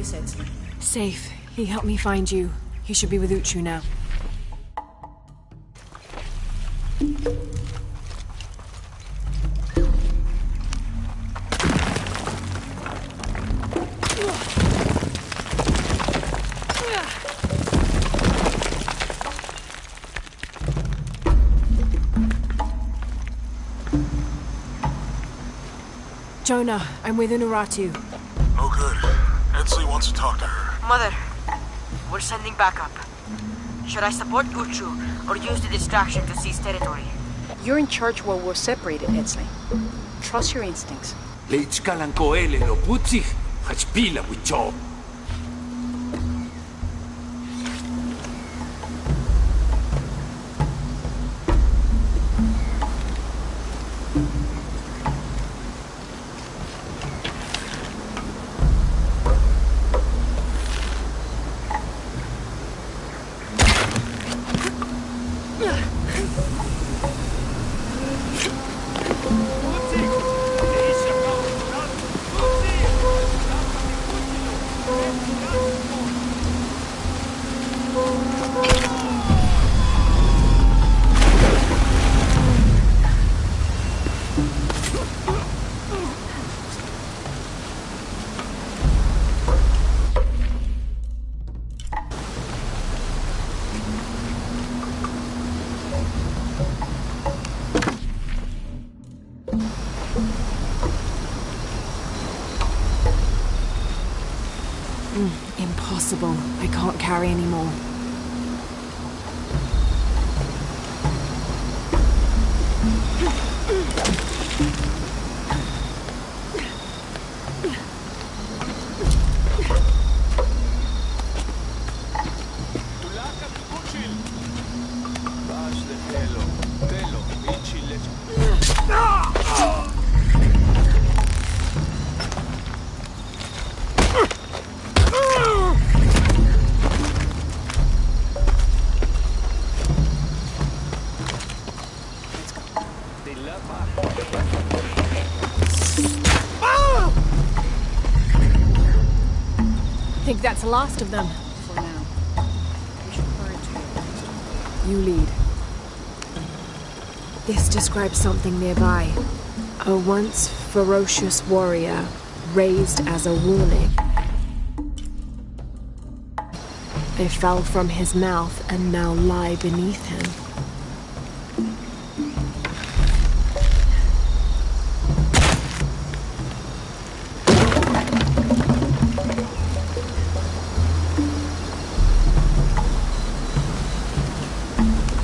this, Edson? Safe. He helped me find you. He should be with Uchu now. Jonah, I'm with Unuratu. Oh good. Edsley wants to talk to her. Mother, we're sending backup. Should I support Uchu or use the distraction to seize territory? You're in charge while we're separated, Edsley. Trust your instincts. Leitskalankoele lo putsih, hachpila wicho. Impossible. I can't carry anymore. I think that's the last of them. For now. We should hurry to You lead. This describes something nearby. A once ferocious warrior, raised as a warning. They fell from his mouth and now lie beneath him.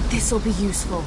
This'll be useful.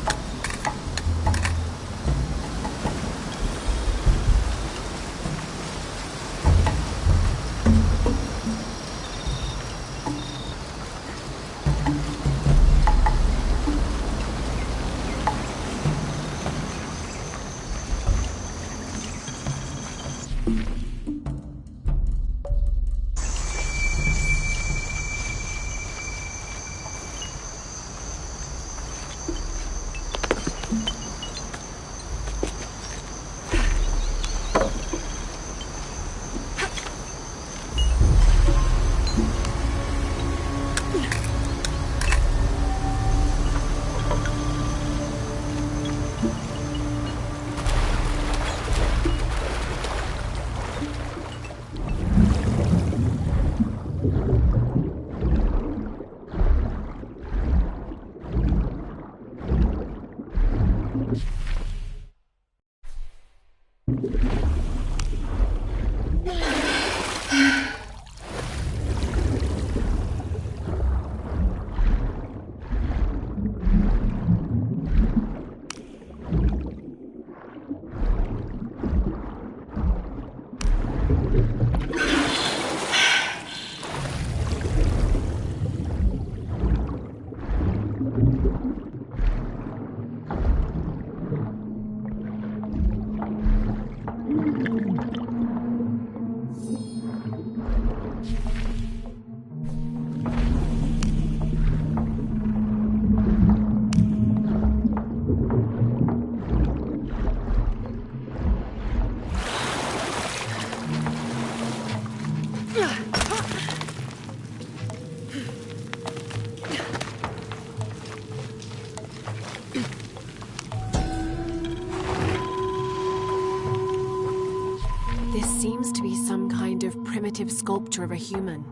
primitive sculpture of a human.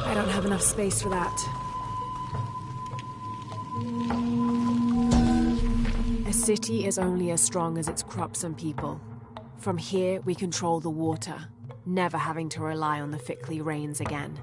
I don't have enough space for that. A city is only as strong as its crops and people. From here, we control the water, never having to rely on the Fickley rains again.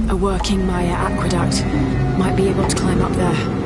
A working Maya aqueduct. Might be able to climb up there.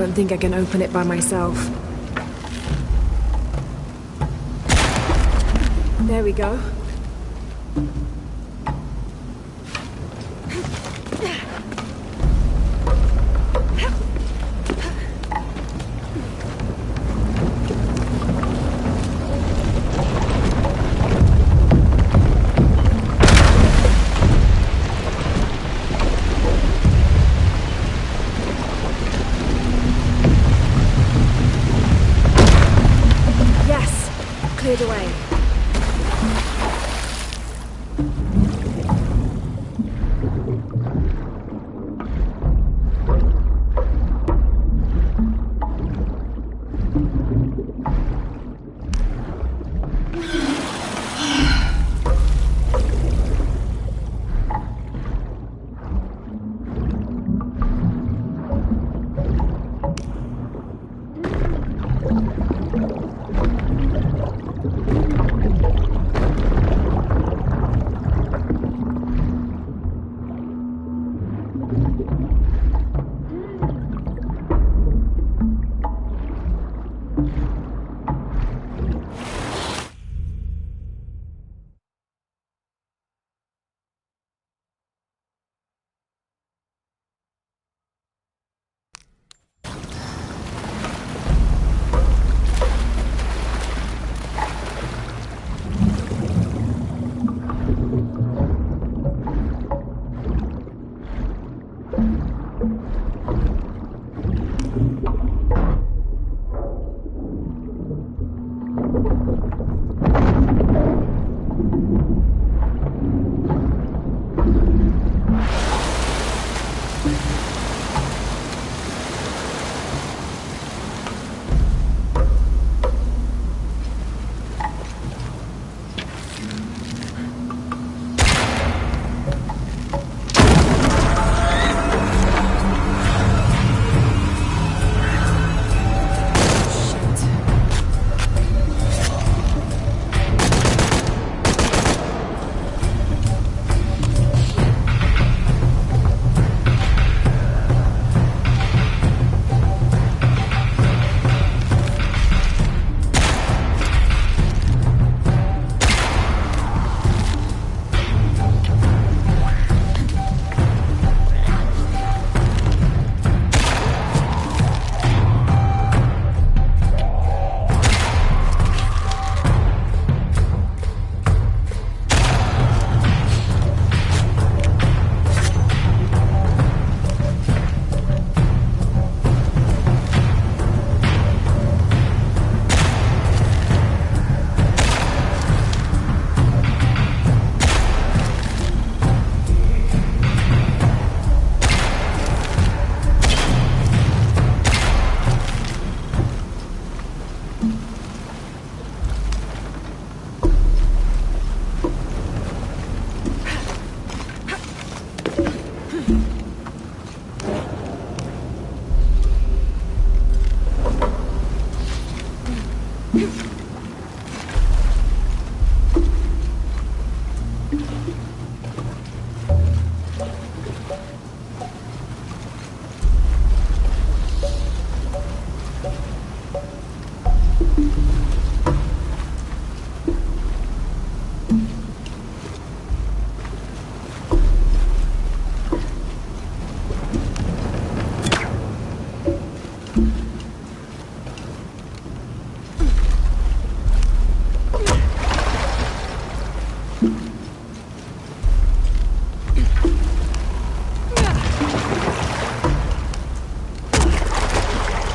don't think I can open it by myself. There we go. Yes, cleared away.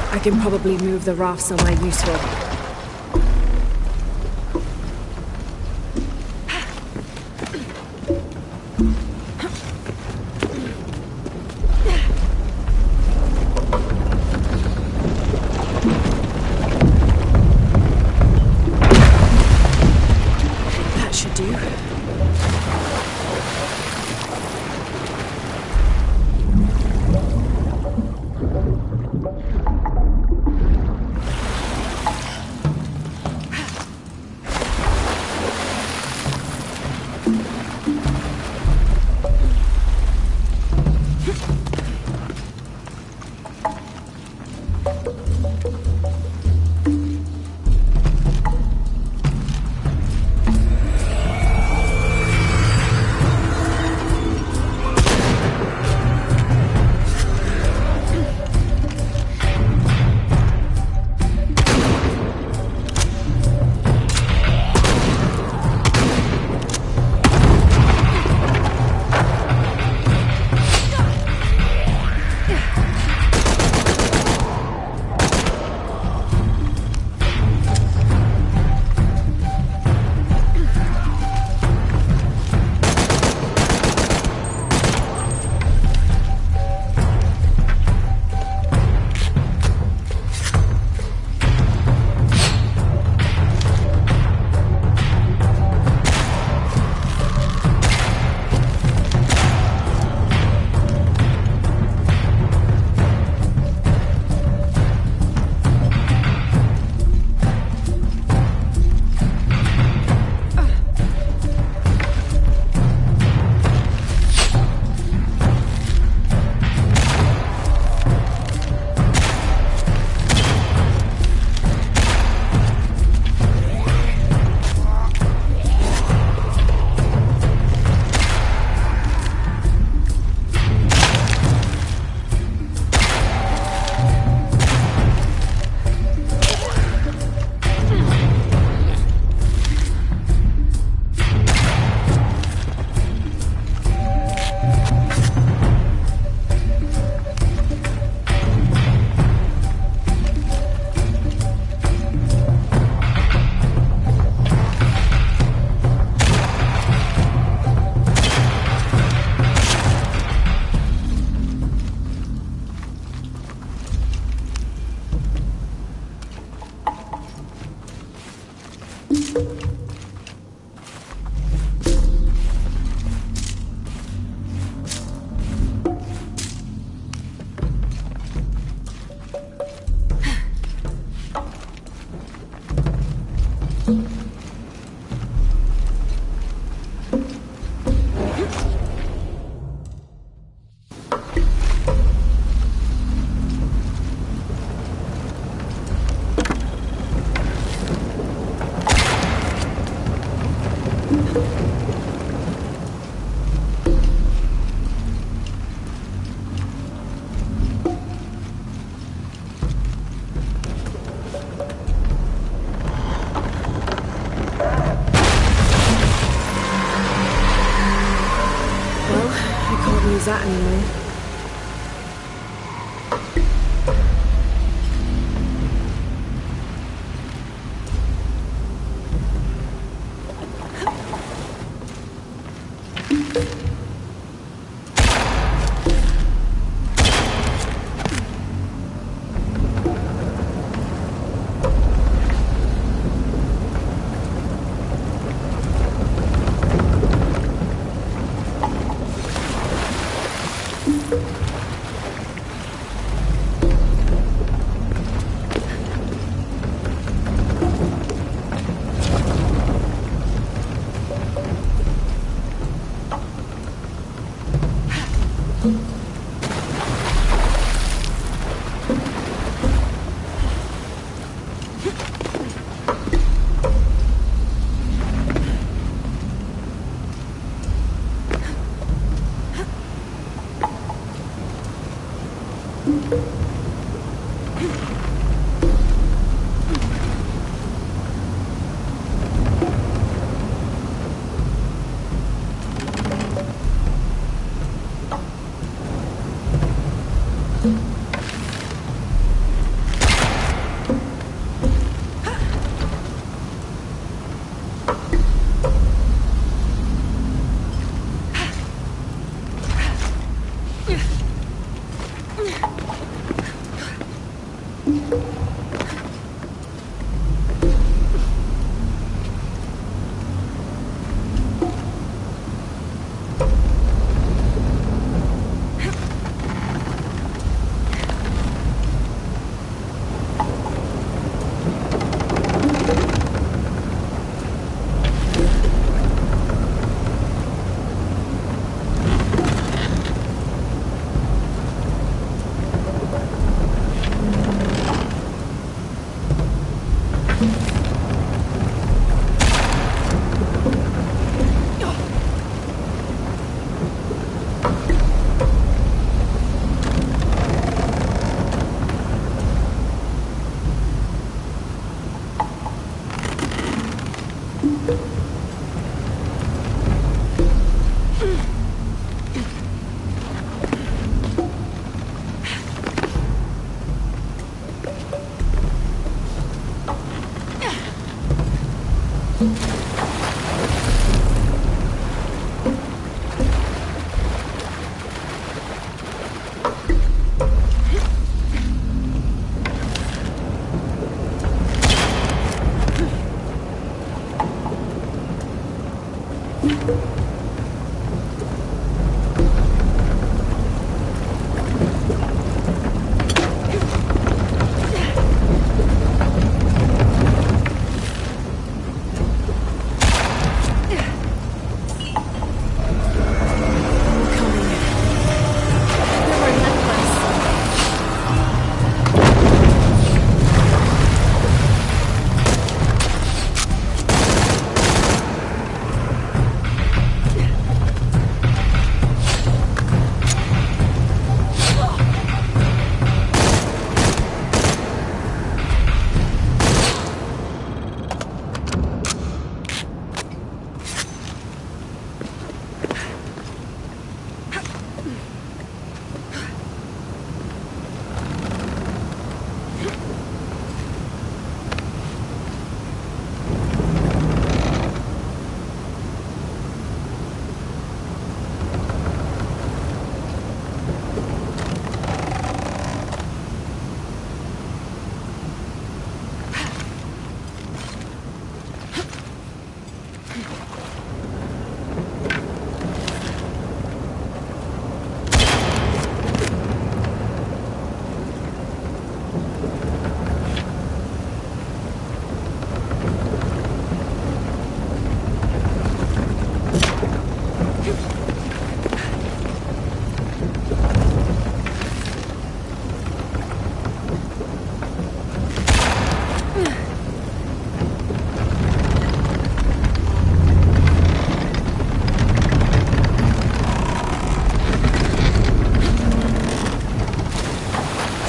I can probably move the raft somewhere useful. That should do. can use that anyway.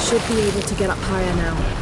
Should be able to get up higher now.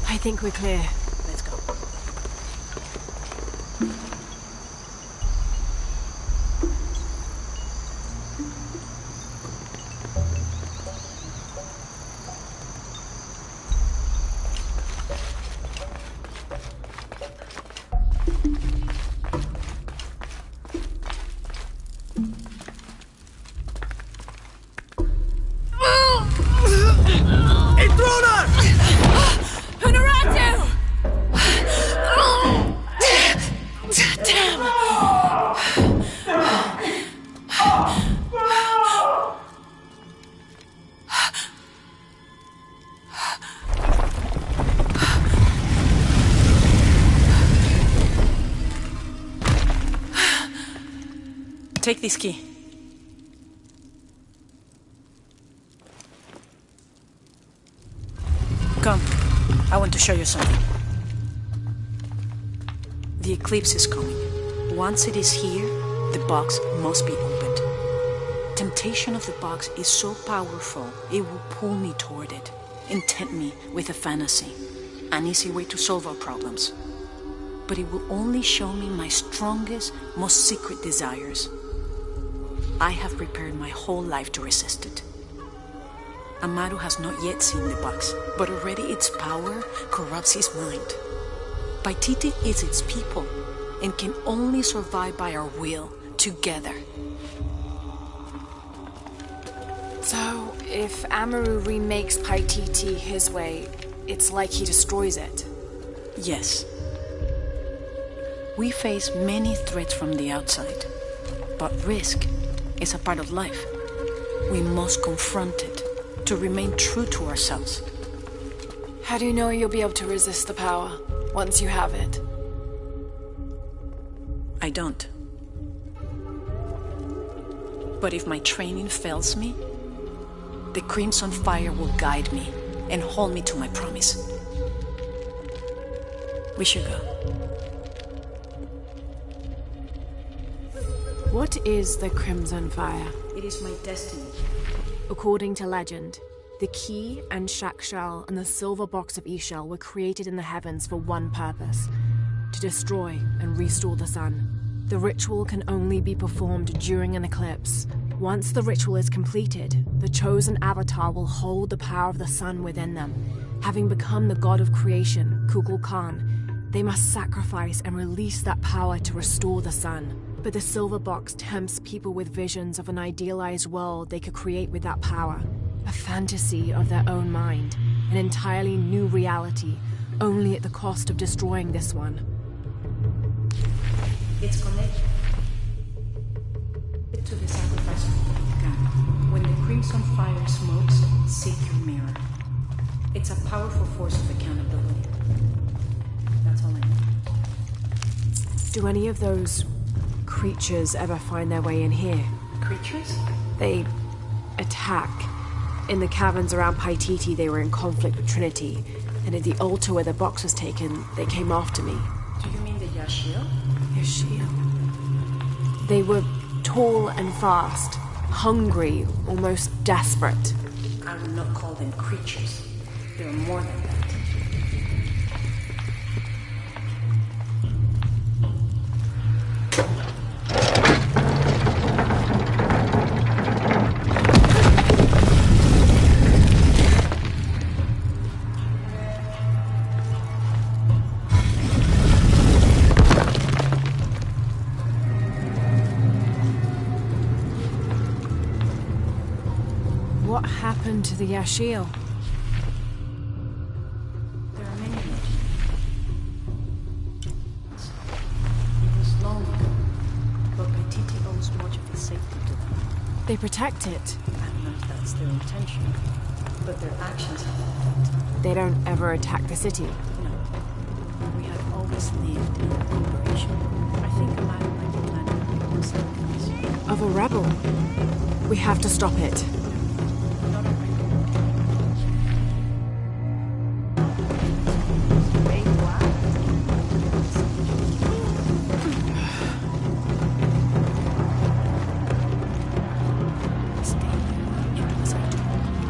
I think we're clear. Let's go. Take this key. Come. I want to show you something. The eclipse is coming. Once it is here, the box must be opened. Temptation of the box is so powerful, it will pull me toward it and tempt me with a fantasy, an easy way to solve our problems. But it will only show me my strongest, most secret desires. I have prepared my whole life to resist it. Amaru has not yet seen the box, but already its power corrupts his mind. Paititi is its people and can only survive by our will, together. So, if Amaru remakes Paititi his way, it's like he destroys it? Yes. We face many threats from the outside, but risk is a part of life. We must confront it to remain true to ourselves. How do you know you'll be able to resist the power once you have it? I don't. But if my training fails me, the Crimson Fire will guide me and hold me to my promise. We should go. What is the Crimson Fire? It is my destiny. According to legend, the key and Shakshal and the silver box of Ishal were created in the heavens for one purpose: to destroy and restore the sun. The ritual can only be performed during an eclipse. Once the ritual is completed, the chosen avatar will hold the power of the sun within them. Having become the god of creation, Kukulkan, they must sacrifice and release that power to restore the sun. But the silver box tempts people with visions of an idealized world they could create with that power. A fantasy of their own mind, an entirely new reality, only at the cost of destroying this one. It's connected to the sacrifice of Kukulkan. When the Crimson Fire smokes, seek your mirror. It's a powerful force of accountability. That's all I know. Do any of those creatures ever find their way in here? Creatures? They attack. In the caverns around Paititi, they were in conflict with Trinity, and at the altar where the box was taken, they came after me. Do you mean the Yashil? Yashil. They were tall and fast, hungry, almost desperate. I would not call them creatures. They're more than that. What happened to the Yashil? There are many legends. It was long ago, but Paititi owes much of its safety to them. They protect it. I don't know if that's their intention, but their actions have effect. They don't ever attack the city. No. We have always lived in cooperation. I think Amaru might be planning to become something Of a rebel. We have to stop it. not a rebel.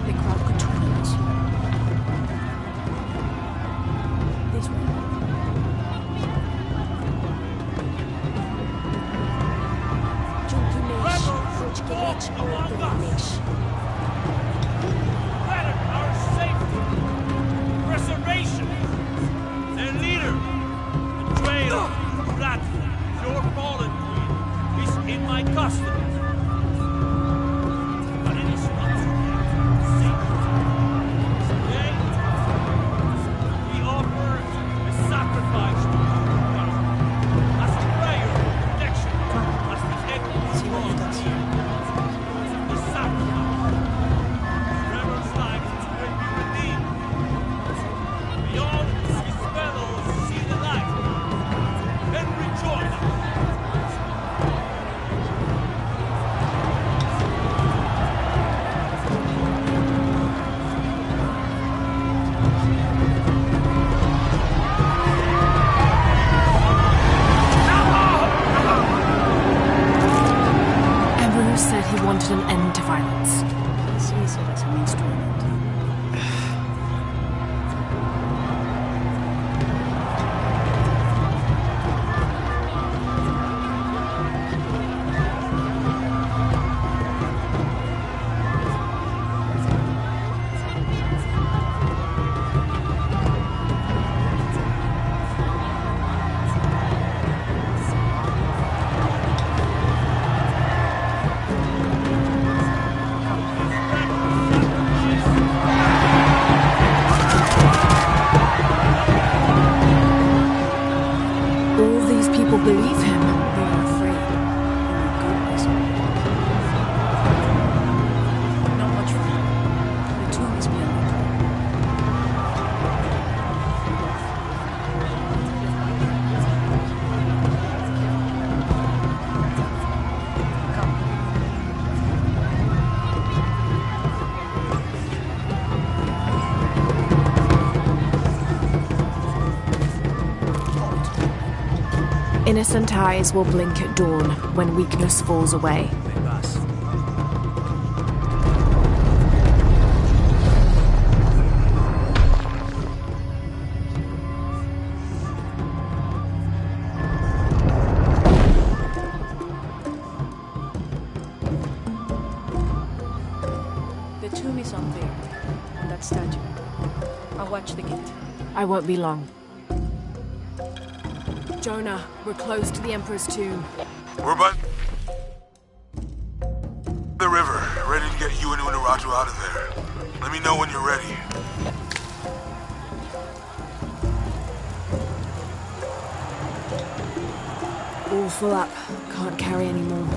The crowd could turn on us. This way. Threaten our safety, preservation. Their leader, betrayal, platform, your fallen queen, is in my custody. But it is not sacred. Today, we offer a sacrifice to God as a prayer of protection, as the head draws near. The sacrifice. Trevor's life will be redeemed. Beyond his fellows see the light and rejoice. people believe him, they are afraid. Not much further. The tomb is beyond. Innocent eyes will blink at dawn when weakness falls away. The tomb is up there, on that statue. I'll watch the gate. I won't be long. Jonah, we're close to the Emperor's tomb. We're by the river, ready to get you and Unuratu out of there. Let me know when you're ready. All full up. Can't carry any more.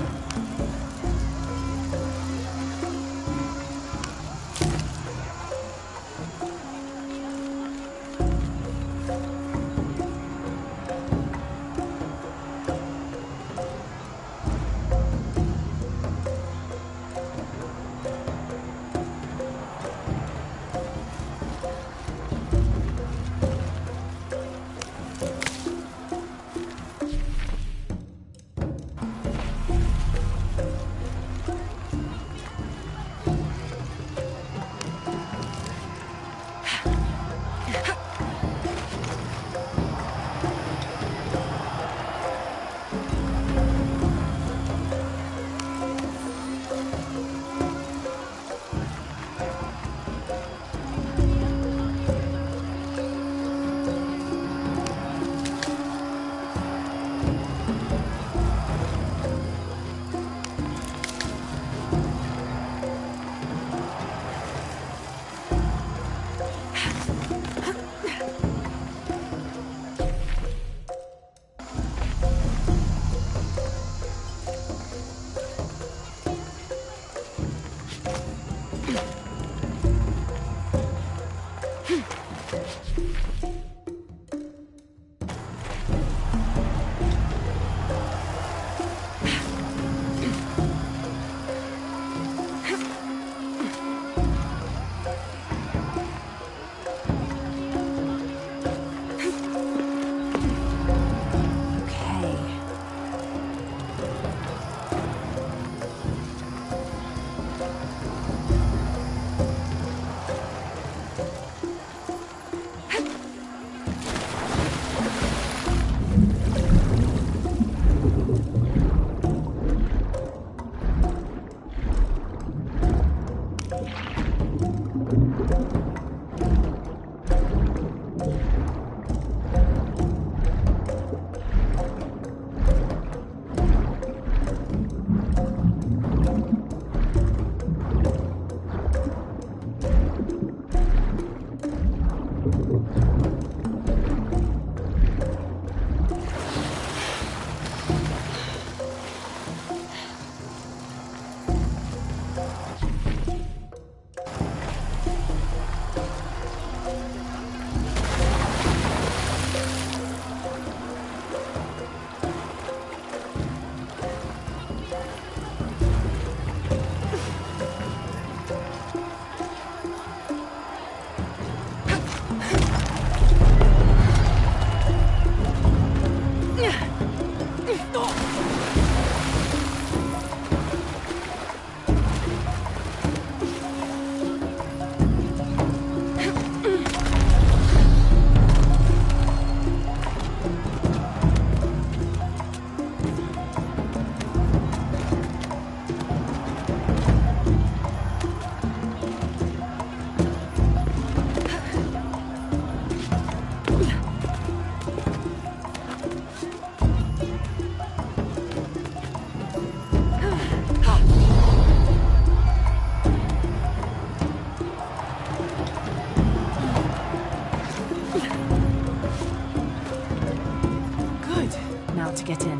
now to get in.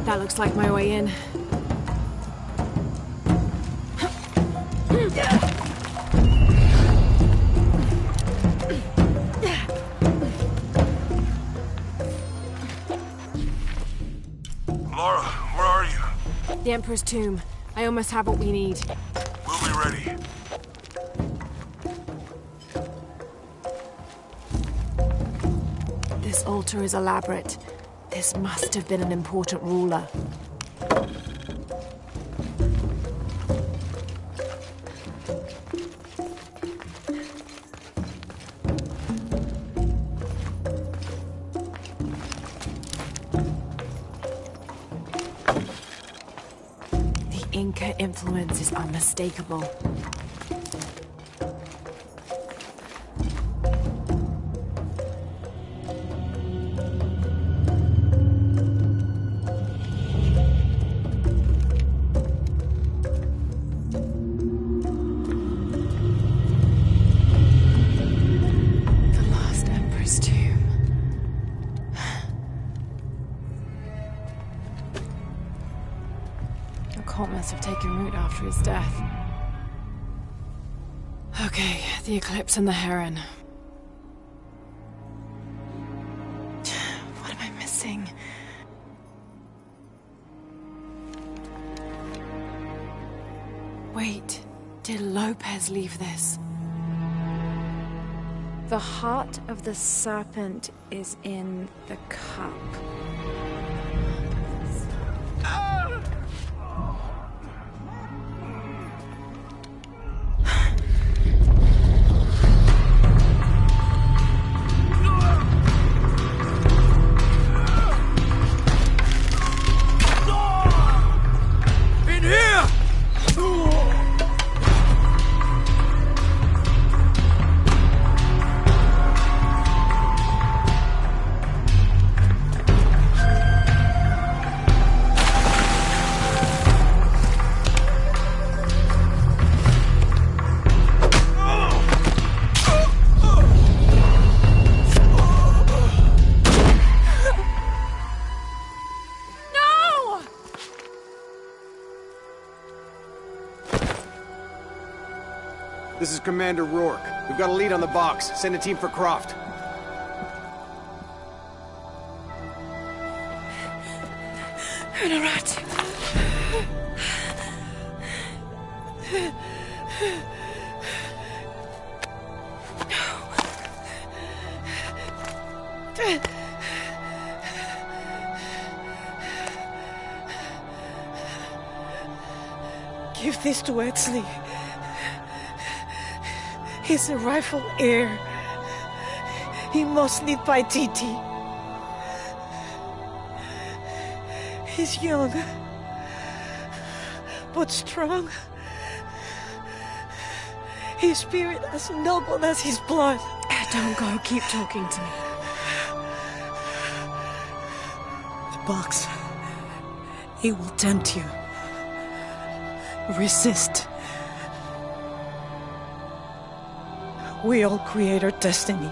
That looks like my way in. Laura, where are you? The Emperor's tomb. I almost have what we need. We'll be ready. This altar is elaborate. This must have been an important ruler. The Inca influence is unmistakable. Must have taken root after his death. Okay, the eclipse and the heron. What am I missing? Wait, did Lopez leave this? The heart of the serpent is in the cup. This is Commander Rourke. We've got a lead on the box. Send a team for Croft. Unarat. Give this to Edsley. He's a rightful heir. He must lead by Titi. He's young, but strong. His spirit as noble as his blood. Don't go. Keep talking to me. The box. It will tempt you. Resist. We all create our destiny.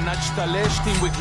managed to last him with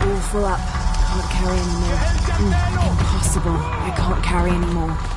All full up. Can't carry anymore. Impossible. I can't carry anymore.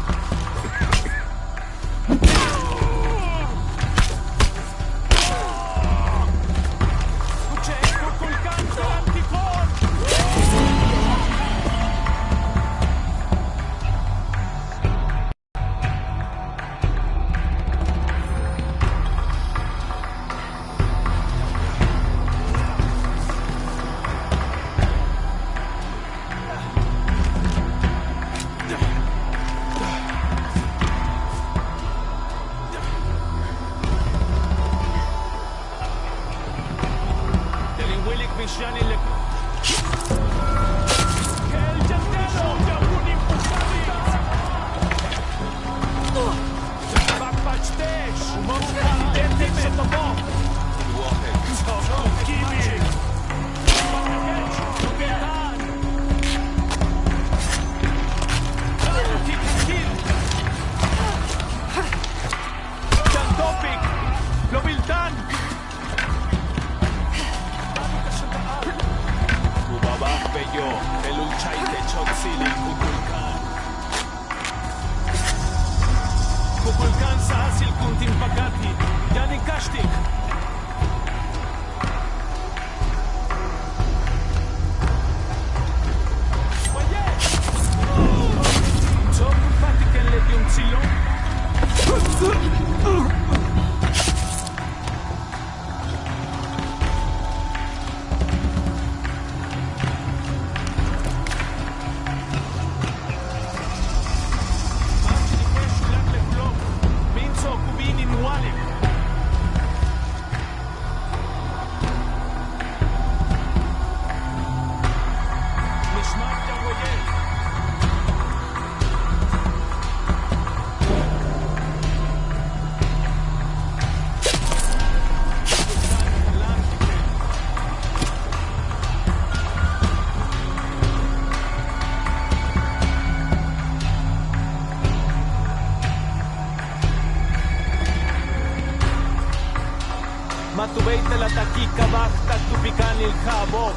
בית אל התקי קבחת תופיקן נלכה בו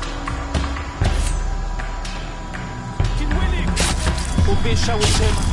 כנווילי ובישה ושם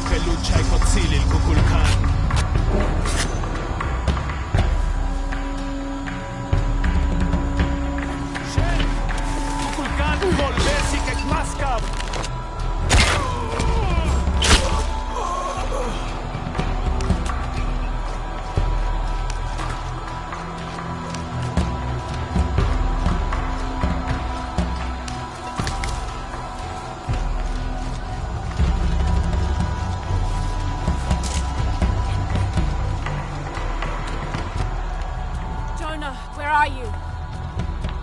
che luce ai fossili il Kukulkan. Kukulkan volversi che klaskab. Where are you?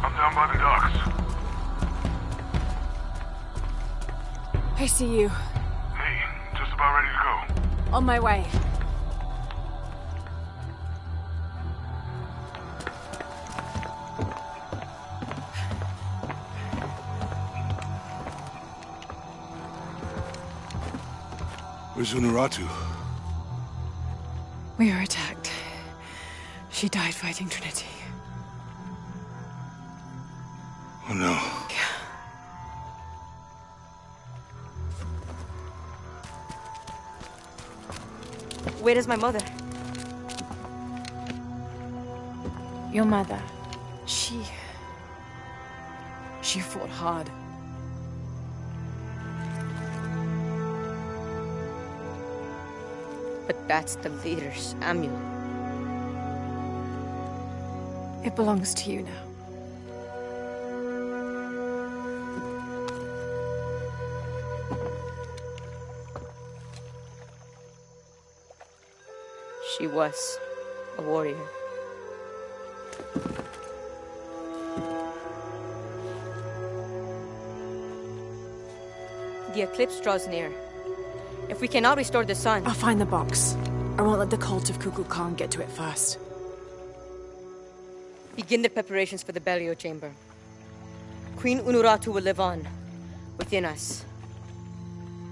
I'm down by the docks. I see you. Hey, just about ready to go. On my way. Where's Unuratu? We were attacked. She died fighting Trinity. Oh no. Where is my mother? Your mother. She fought hard. But that's the leader's amulet. It belongs to you now. She was a warrior. The eclipse draws near. If we cannot restore the sun... I'll find the box. I won't let the cult of Kukulkan get to it first. Begin the preparations for the burial chamber. Queen Unuratu will live on, within us.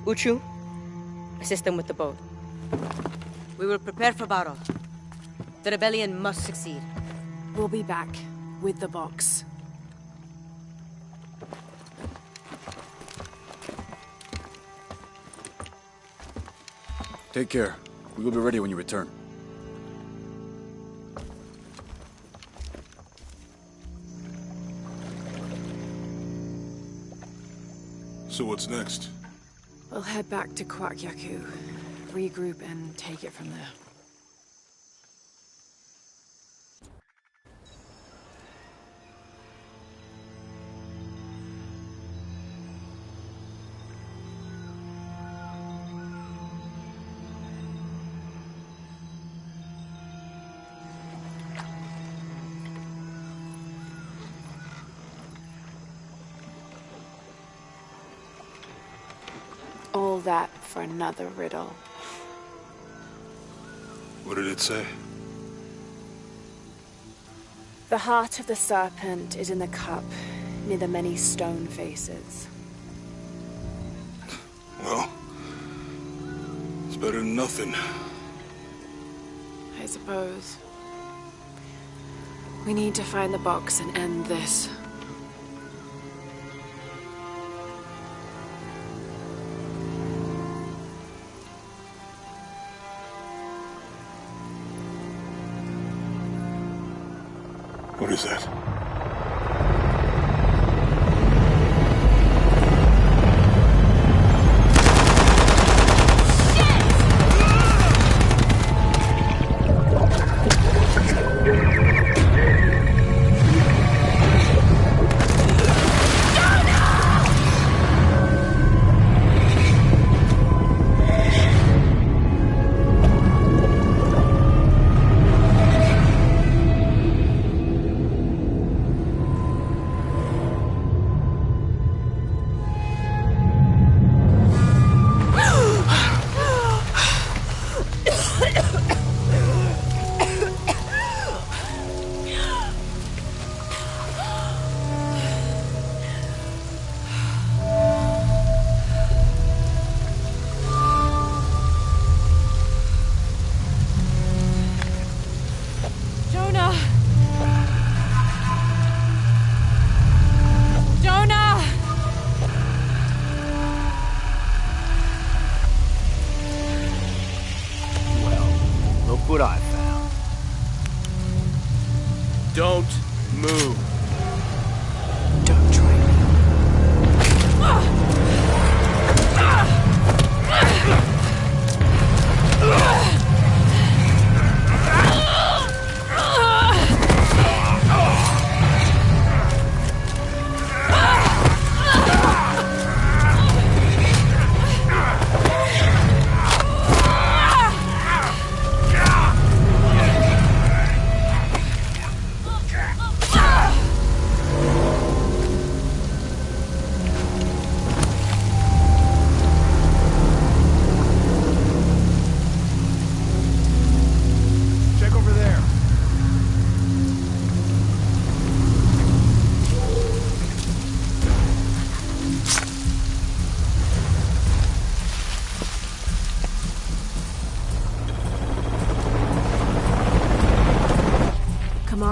Uchu, assist them with the boat. We will prepare for battle. The rebellion must succeed. We'll be back with the box. Take care. We will be ready when you return. So what's next? We'll head back to Kwakyaku, regroup and take it from there. All that for another riddle. What did it say? The heart of the serpent is in the cup, near the many stone faces. Well, it's better than nothing. I suppose. We need to find the box and end this. What is that?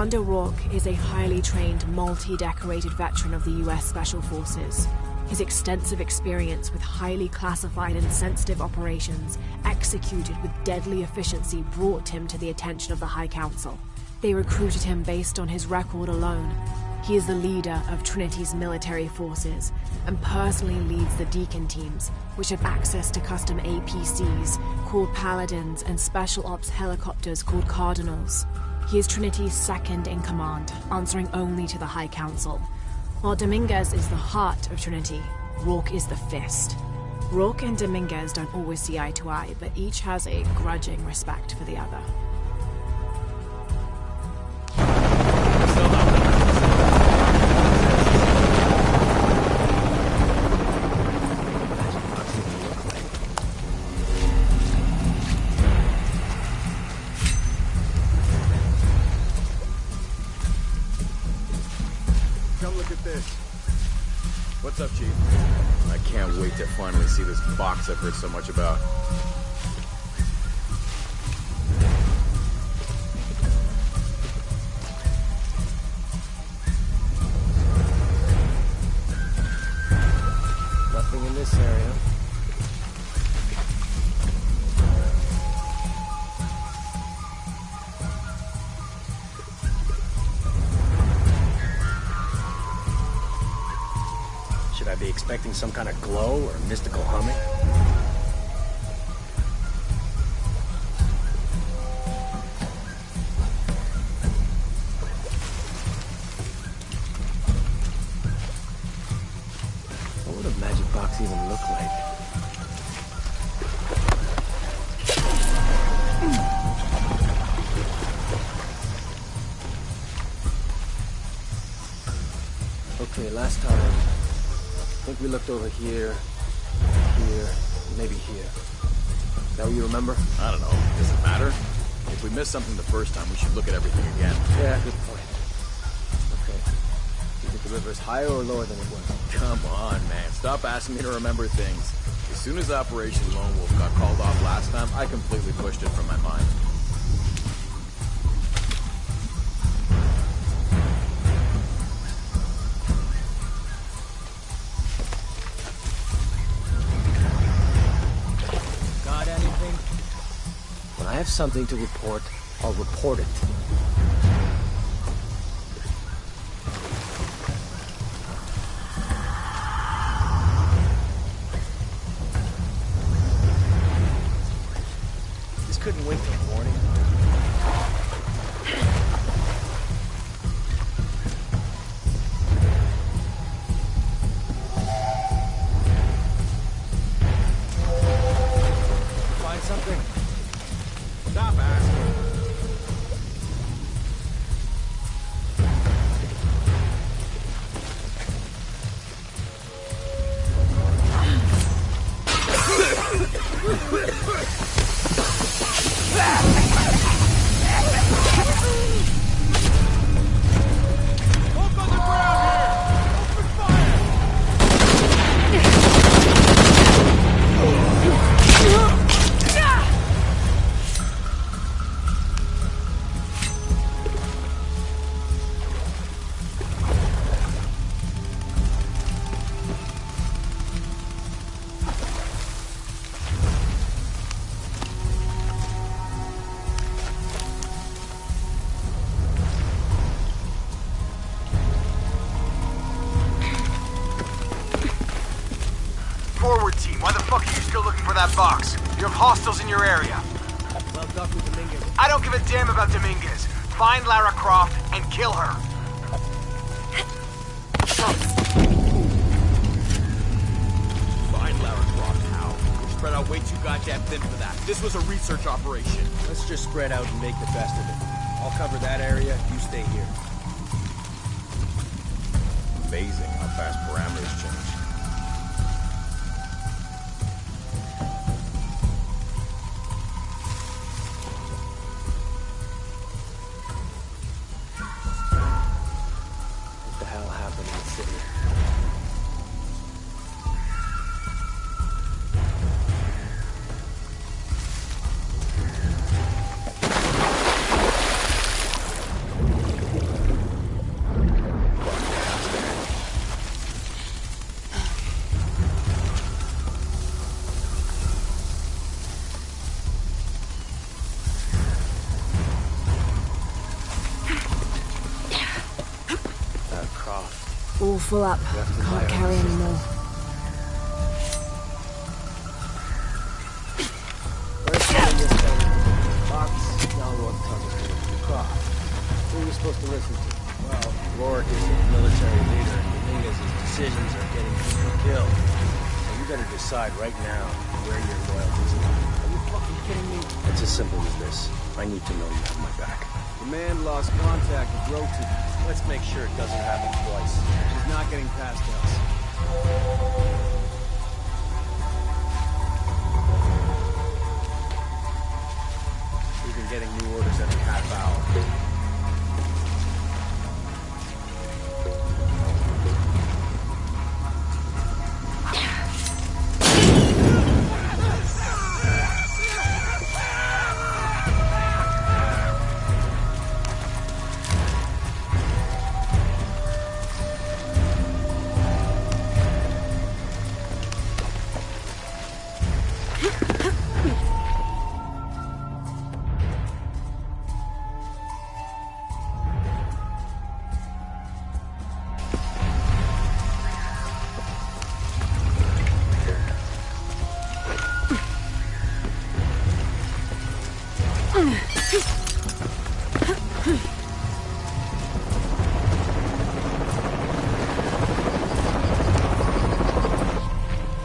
Commander Rourke is a highly trained, multi-decorated veteran of the US Special Forces. His extensive experience with highly classified and sensitive operations executed with deadly efficiency brought him to the attention of the High Council. They recruited him based on his record alone. He is the leader of Trinity's military forces and personally leads the Deacon teams, which have access to custom APCs called Paladins and Special Ops helicopters called Cardinals. He is Trinity's second in command, answering only to the High Council. While Dominguez is the heart of Trinity, Rourke is the fist. Rourke and Dominguez don't always see eye to eye, but each has a grudging respect for the other. What's up, Chief? I can't wait to finally see this box I've heard so much about. Nothing in this area. Should I be expecting some kind of glow or mystical humming? What would a magic box even look like? Okay, last time, I think we looked over here, maybe here. Is that what you remember? I don't know. Does it matter? If we missed something the first time, we should look at everything again. Yeah, good point. Okay. Do you think the river is higher or lower than it was? Come on, man. Stop asking me to remember things. As soon as Operation Lone Wolf got called off last time, I completely pushed it from my mind. When I have something to report, I'll report it. This couldn't wait till morning. Find something. Stop asking. Look on the ground here! Open fire! Forward team, why the fuck are you still looking for that box? You have hostiles in your area. Well, Dr. Dominguez. I don't give a damn about Dominguez. Find Lara Croft and kill her. Find Lara Croft how? We're spread out way too goddamn thin for that. This was a research operation. Let's just spread out and make the best of it. I'll cover that area, you stay here. Amazing how fast parameters change. What the hell happened in the city? all full up. Can't carry anymore. First thing you say, Box, now what comes to the cross. Who are we supposed to listen to? Well, Rourke is the military leader, and Dominguez's decisions are getting people killed. So you better decide right now where your loyalties lie. Are you fucking kidding me? It's as simple as this. I need to know you have my back. Command lost contact with Roti. Let's make sure it doesn't happen twice. She's not getting past us. We've been getting new orders every half hour.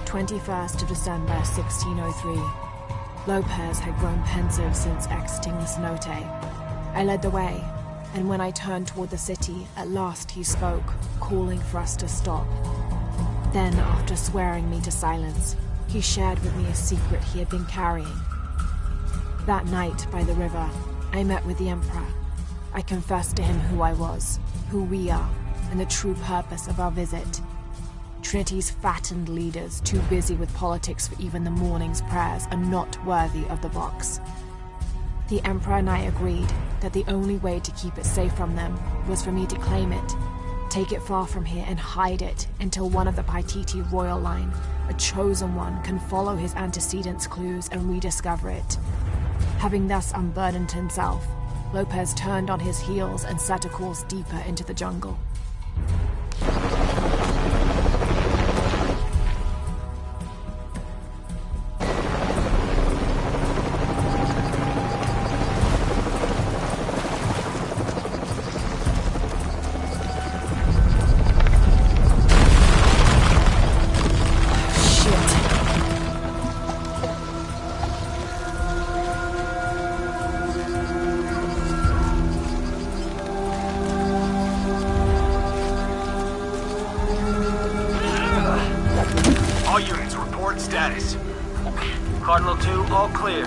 21st of December 1603. Lopez had grown pensive since exiting the cenote. I led the way, and when I turned toward the city, at last he spoke, calling for us to stop. Then, after swearing me to silence, he shared with me a secret he had been carrying. That night, by the river, I met with the Emperor. I confessed to him who I was, who we are, and the true purpose of our visit. Trinity's fattened leaders, too busy with politics for even the morning's prayers, are not worthy of the box. The Emperor and I agreed that the only way to keep it safe from them was for me to claim it, take it far from here and hide it until one of the Paititi royal line, a chosen one, can follow his antecedents' clues and rediscover it. Having thus unburdened himself, Lopez turned on his heels and set a course deeper into the jungle. Cardinal 2, all clear.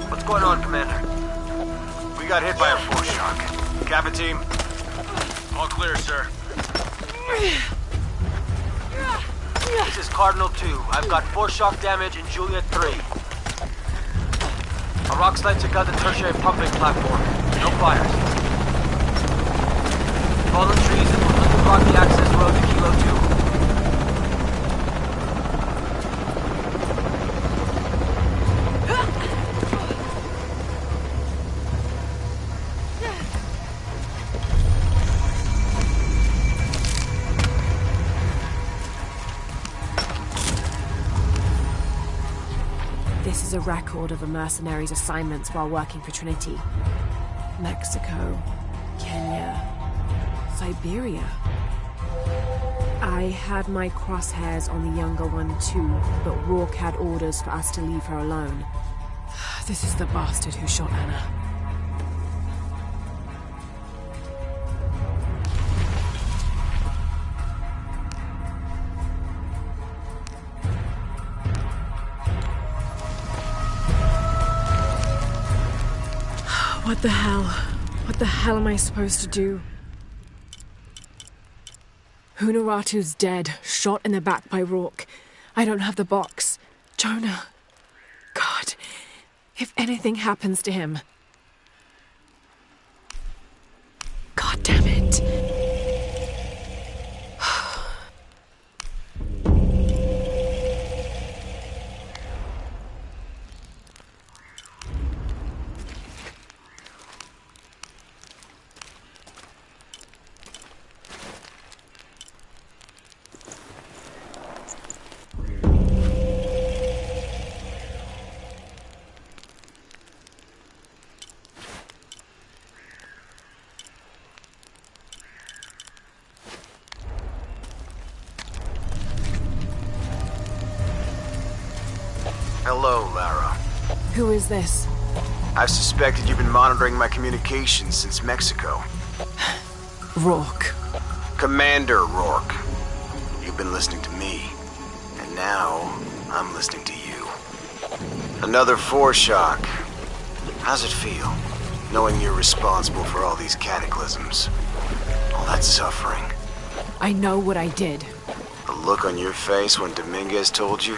What's going on, Commander? We got hit by a force shock. Kappa team? All clear, sir. This is Cardinal 2. I've got force shock damage in Juliet 3. A rock slide took out the tertiary pumping platform. No fires. Fallen trees and will block the access road to Kilo 2. This is a record of a mercenary's assignments while working for Trinity. Mexico, Kenya, Siberia. I had my crosshairs on the younger one too, but Rourke had orders for us to leave her alone. This is the bastard who shot Anna. What the hell? What the hell am I supposed to do? Hunaratu's dead, shot in the back by Rourke. I don't have the box. Jonah. God, if anything happens to him. God damn it. Hello, Lara. Who is this? I've suspected you've been monitoring my communications since Mexico. Rourke. Commander Rourke. You've been listening to me, and now I'm listening to you. Another foreshock. How's it feel, knowing you're responsible for all these cataclysms? All that suffering. I know what I did. The look on your face when Dominguez told you?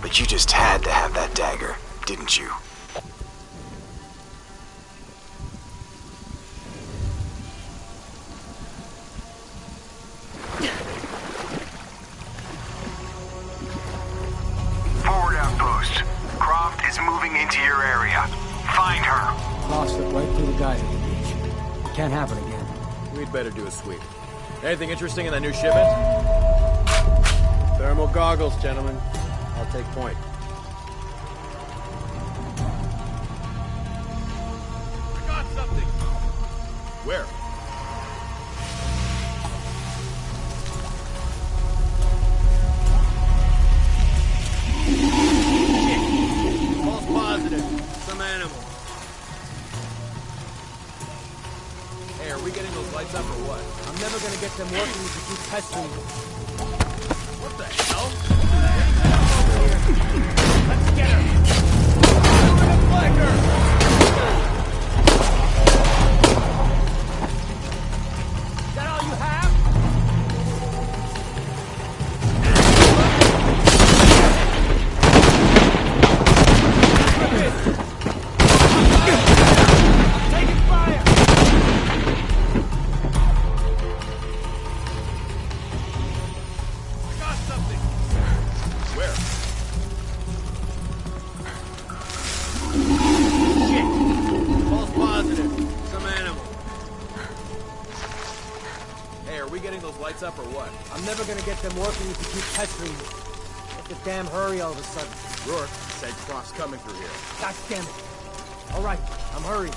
But you just had to have that dagger, didn't you? Forward outpost. Croft is moving into your area. Find her. Lost it right through the guided beach. It can't happen again. We'd better do a sweep. Anything interesting in that new shipment? Thermal goggles, gentlemen. I'll take point. I got something. Where? False positive. Some animal. Hey, are we getting those lights up or what? I'm never gonna get them working if you keep pestering me. What the hell? Let's get her. Deflect her. Is that all you have? Taking fire. I got something. Where? Shit. False positive. Some animal. Hey, are we getting those lights up or what? I'm never gonna get them working if you keep pestering me. What's the damn hurry all of a sudden? Rourke said Croft's coming through here. God damn it. All right, I'm hurrying.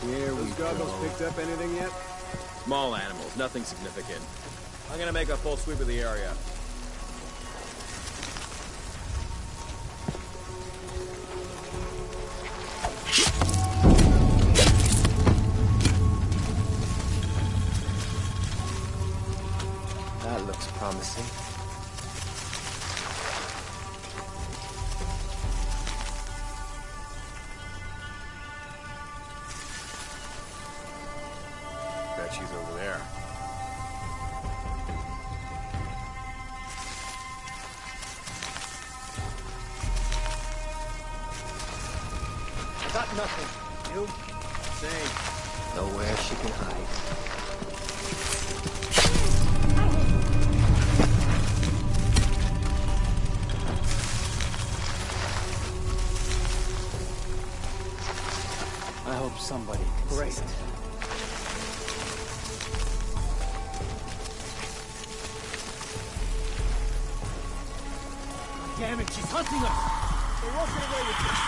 Here we goggles picked up anything yet? Small animals, nothing significant. I'm gonna make a full sweep of the area. That looks promising. Bet she's over there. Got nothing. You? Same. Nowhere she can hide. I hope somebody can see it. Damn it, she's hunting us! They won't get away with this!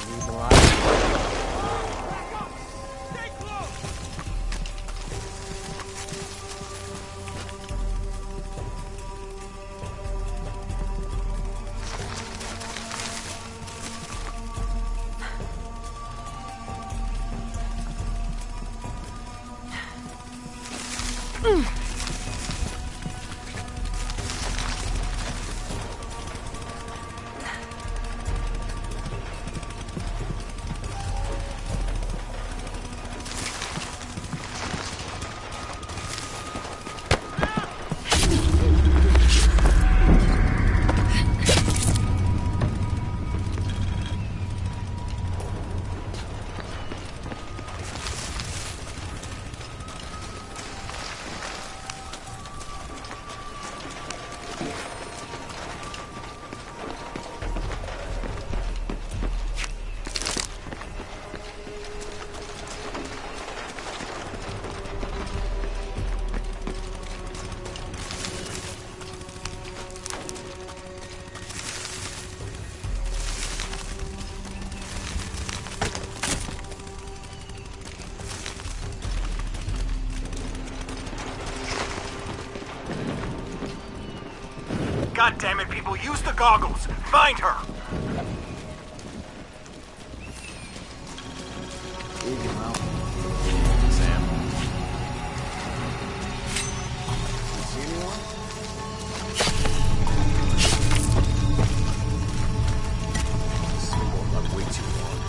Leave alive. Stay close. God damn it, people, use the goggles! Find her! Easy, Mal. Sam. You see anyone? This is going on way too long.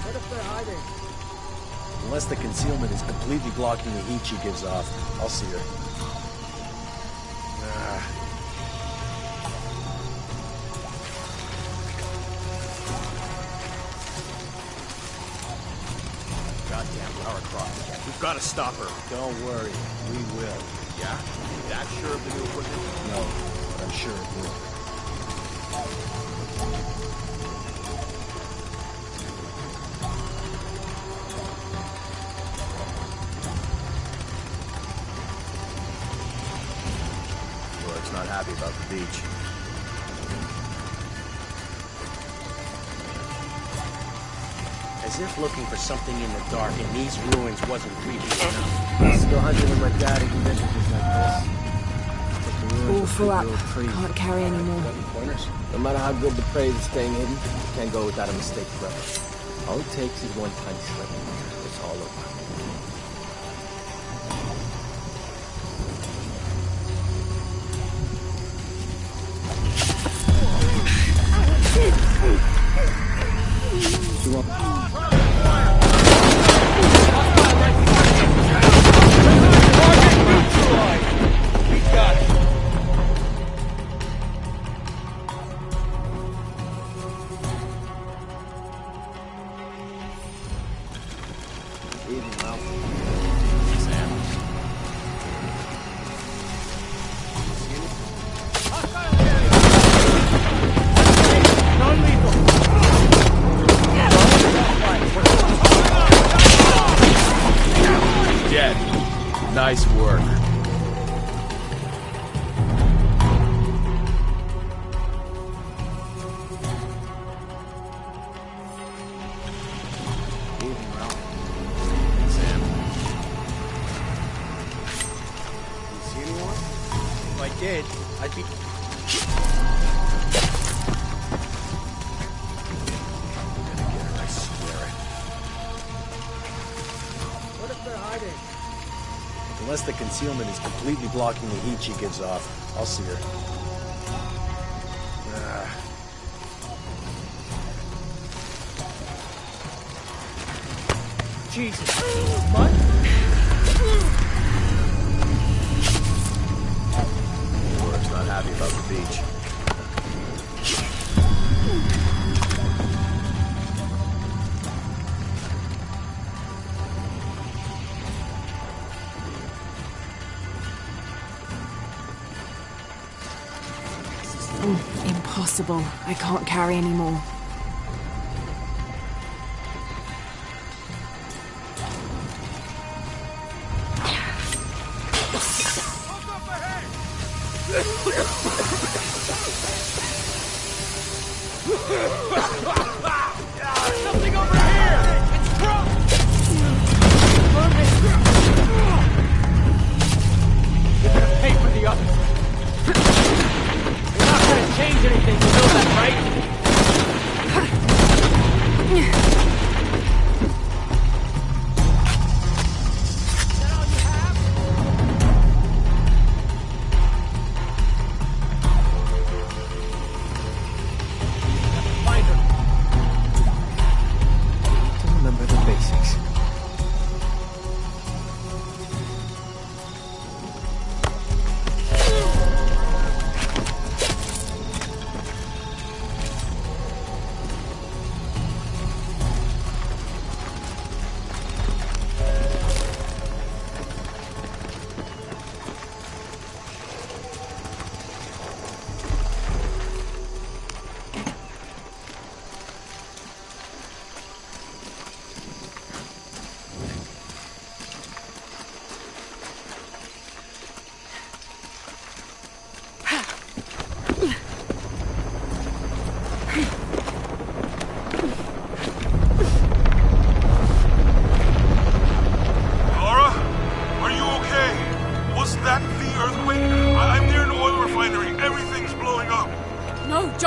What if they're hiding? Unless the concealment is completely blocking the heat she gives off, I'll see her. Goddamn Lara Croft. We've got to stop her. Don't worry, we will. Yeah? You that sure of the new equipment? No, but I'm sure it will. Lord's not happy about the beach. As if looking for something in the dark in these ruins wasn't creepy enough. Still hunting with my dad in conditions like this. But the ruins All full are up. real trees. Can't carry anymore. Got any pointers? No matter how good the prey is staying hidden, you can't go without a mistake forever. All it takes is one tiny slip. It's all over. You want... Evening, Ralph. Sam. Dead. Nice work. Evening, Ralph. Sam. You see anyone? If I did, I'd be... I'm gonna get her, I swear it. What if they're hiding? Unless the concealment is completely blocking the heat she gives off, I'll see her. Jesus. Mud? Lord's not happy about the beach. Impossible. I can't carry anymore. Something over here! It's drunk! You're gonna pay for the others. You're not gonna change anything, you know that, right? Remember the basics.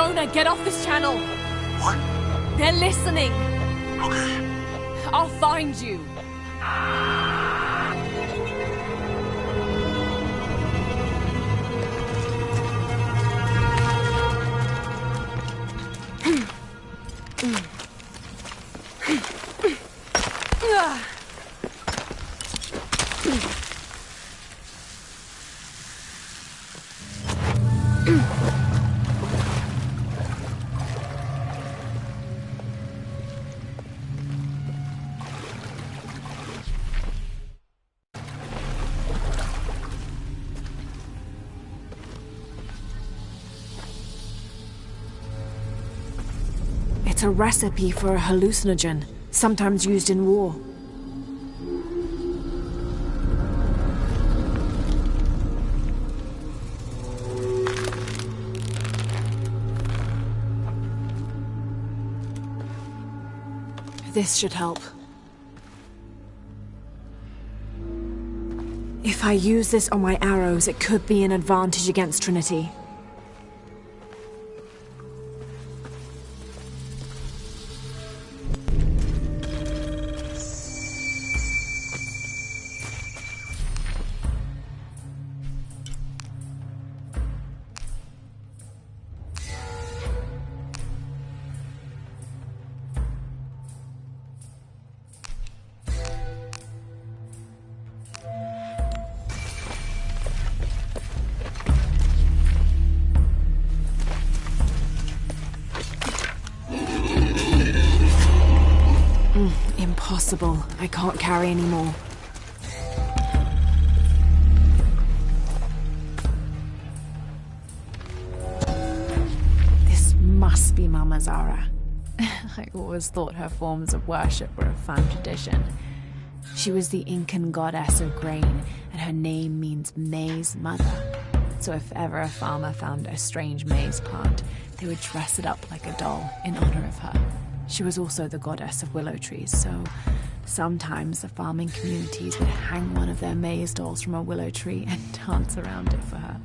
Jonah, get off this channel. What? They're listening. Okay. I'll find you. It's a recipe for a hallucinogen, sometimes used in war. This should help. If I use this on my arrows, it could be an advantage against Trinity. Impossible. I can't carry anymore. This must be Mama Zara. I always thought her forms of worship were a fun tradition. She was the Incan goddess of grain, and her name means maize mother. So if ever a farmer found a strange maize plant, they would dress it up like a doll in honor of her. She was also the goddess of willow trees, so sometimes the farming communities would hang one of their maize dolls from a willow tree and dance around it for her.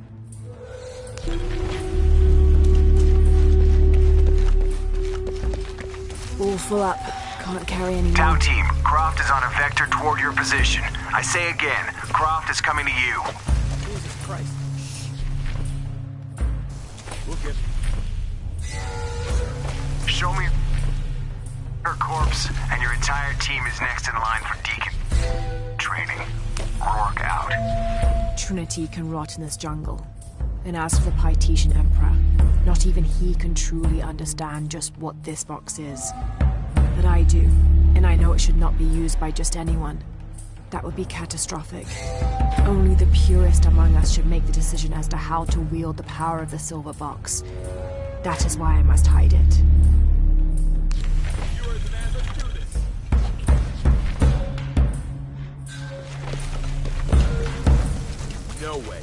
All full up. Can't carry any more. Down team, Croft is on a vector toward your position. I say again, Croft is coming to you. Jesus Christ. We'll get... Show me her corpse, and your entire team is next in line for Deacon training. Rourke out. Trinity can rot in this jungle. And as for the Pytetian Emperor, not even he can truly understand just what this box is. But I do, and I know it should not be used by just anyone. That would be catastrophic. Only the purest among us should make the decision as to how to wield the power of the silver box. That is why I must hide it. No way.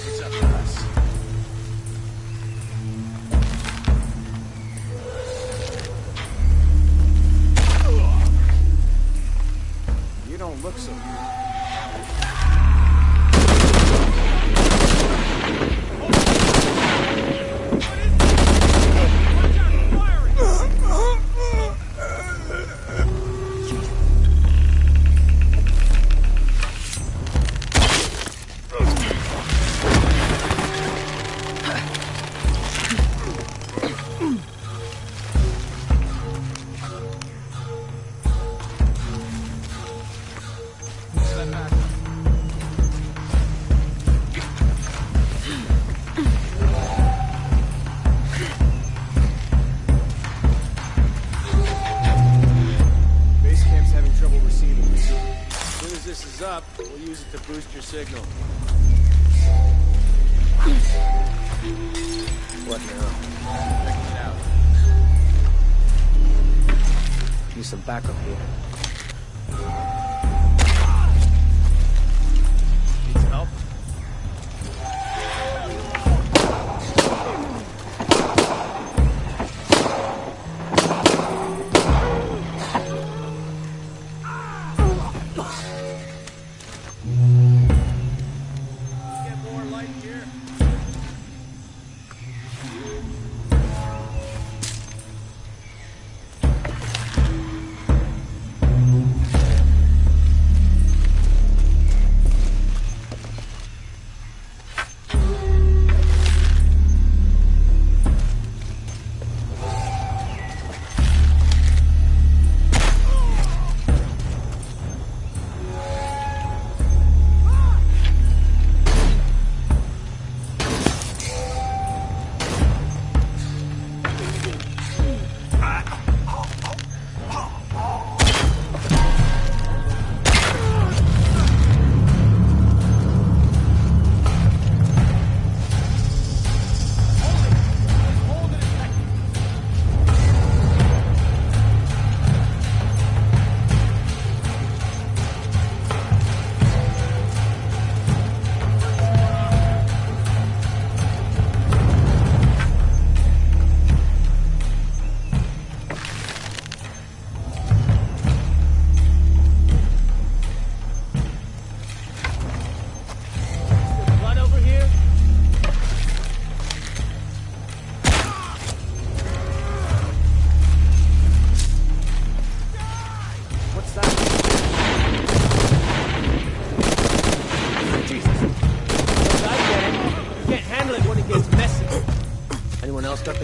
It's up to us. You don't look so good. Up, we'll use it to boost your signal. What now? Checking it out. Need some backup here. Need some help?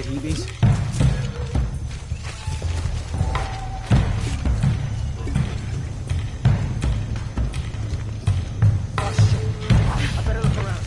heebies? I better look around.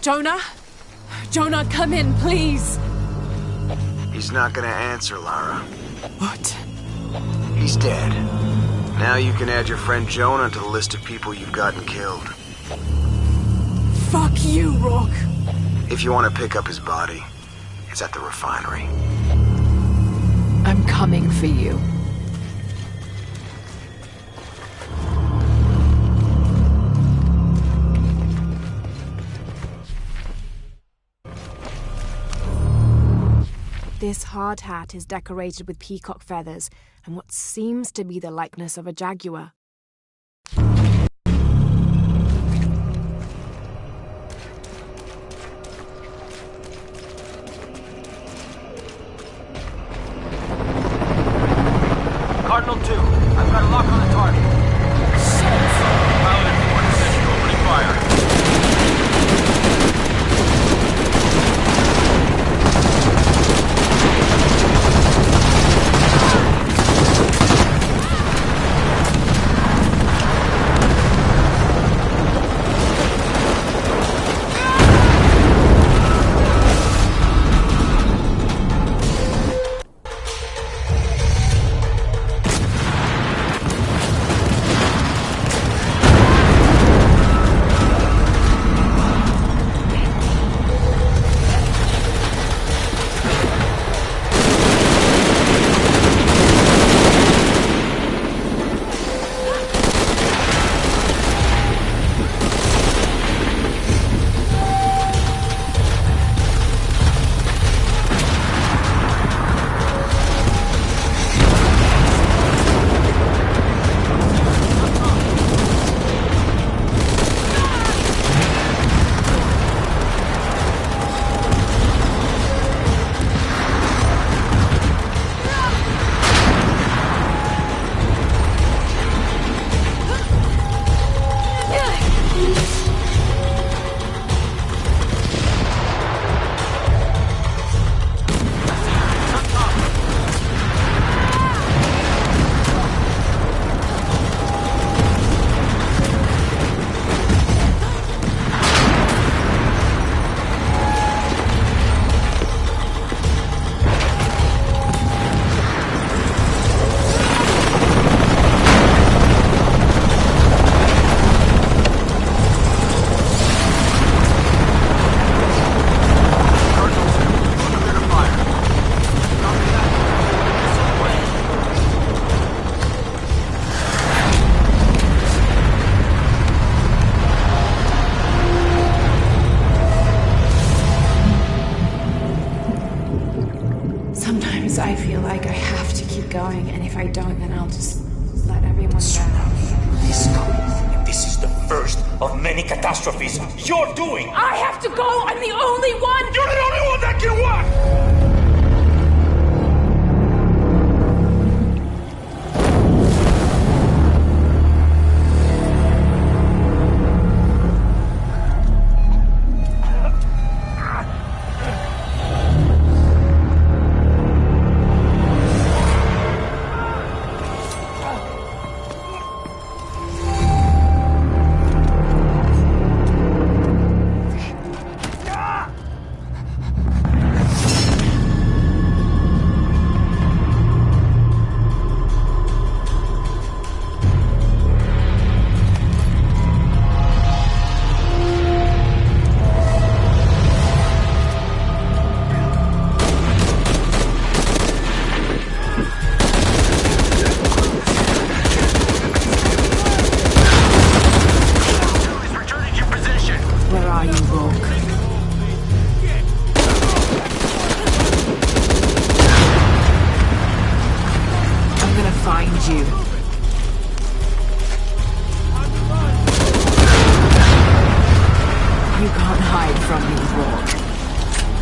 Jonah? Jonah, come in, please! He's not gonna answer, Lara. What? He's dead. Now you can add your friend Jonah to the list of people you've gotten killed. Fuck you, Rourke! If you want to pick up his body, it's at the refinery. I'm coming for you. This hard hat is decorated with peacock feathers and what seems to be the likeness of a jaguar. Cardinal 2, I've got a lock on the target. Pilot in forward position, opening fire. any catastrophes. You're doing. I have to go. I'm the only one. You're the only one that can work.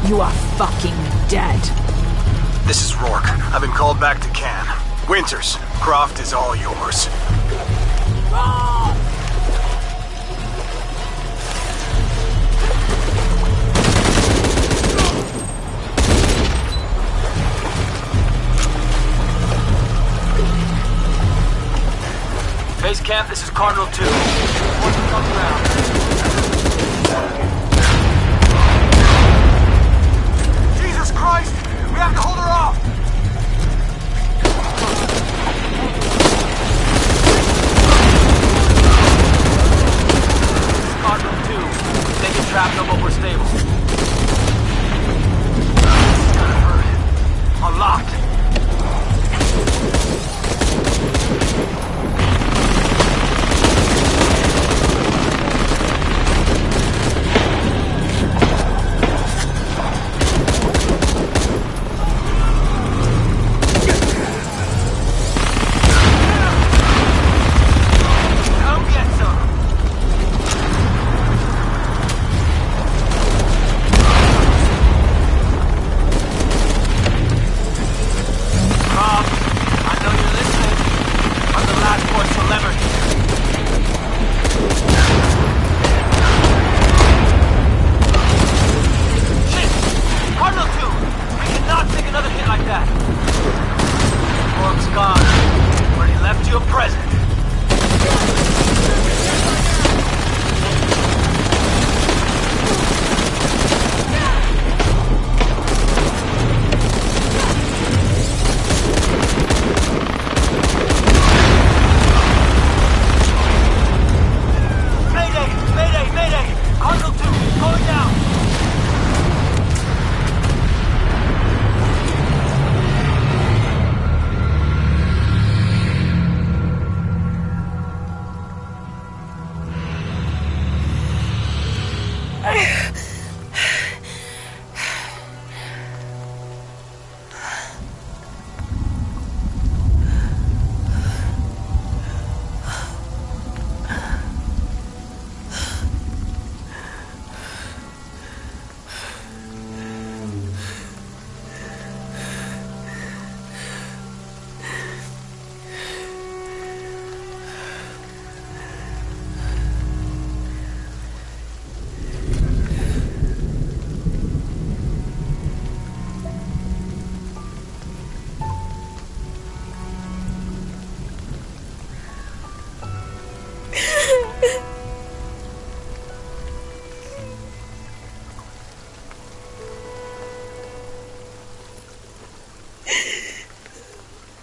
You are fucking dead. This is Rourke. I've been called back to Cannes. Winters, Croft is all yours. Base camp, this is Cardinal 2. Forces on the ground. Jesus Christ! We have to hold her off! This is Cardinal 2. They get trapped on, but we're stable. This is gonna hurt. A lot.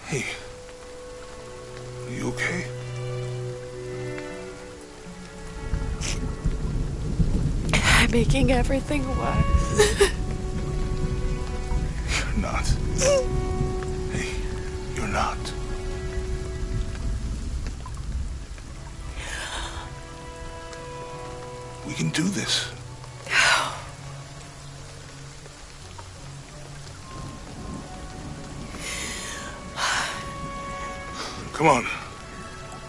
Hey, are you okay? I'm making everything worse. You're not. Hey, you're not. We can do this. Come on.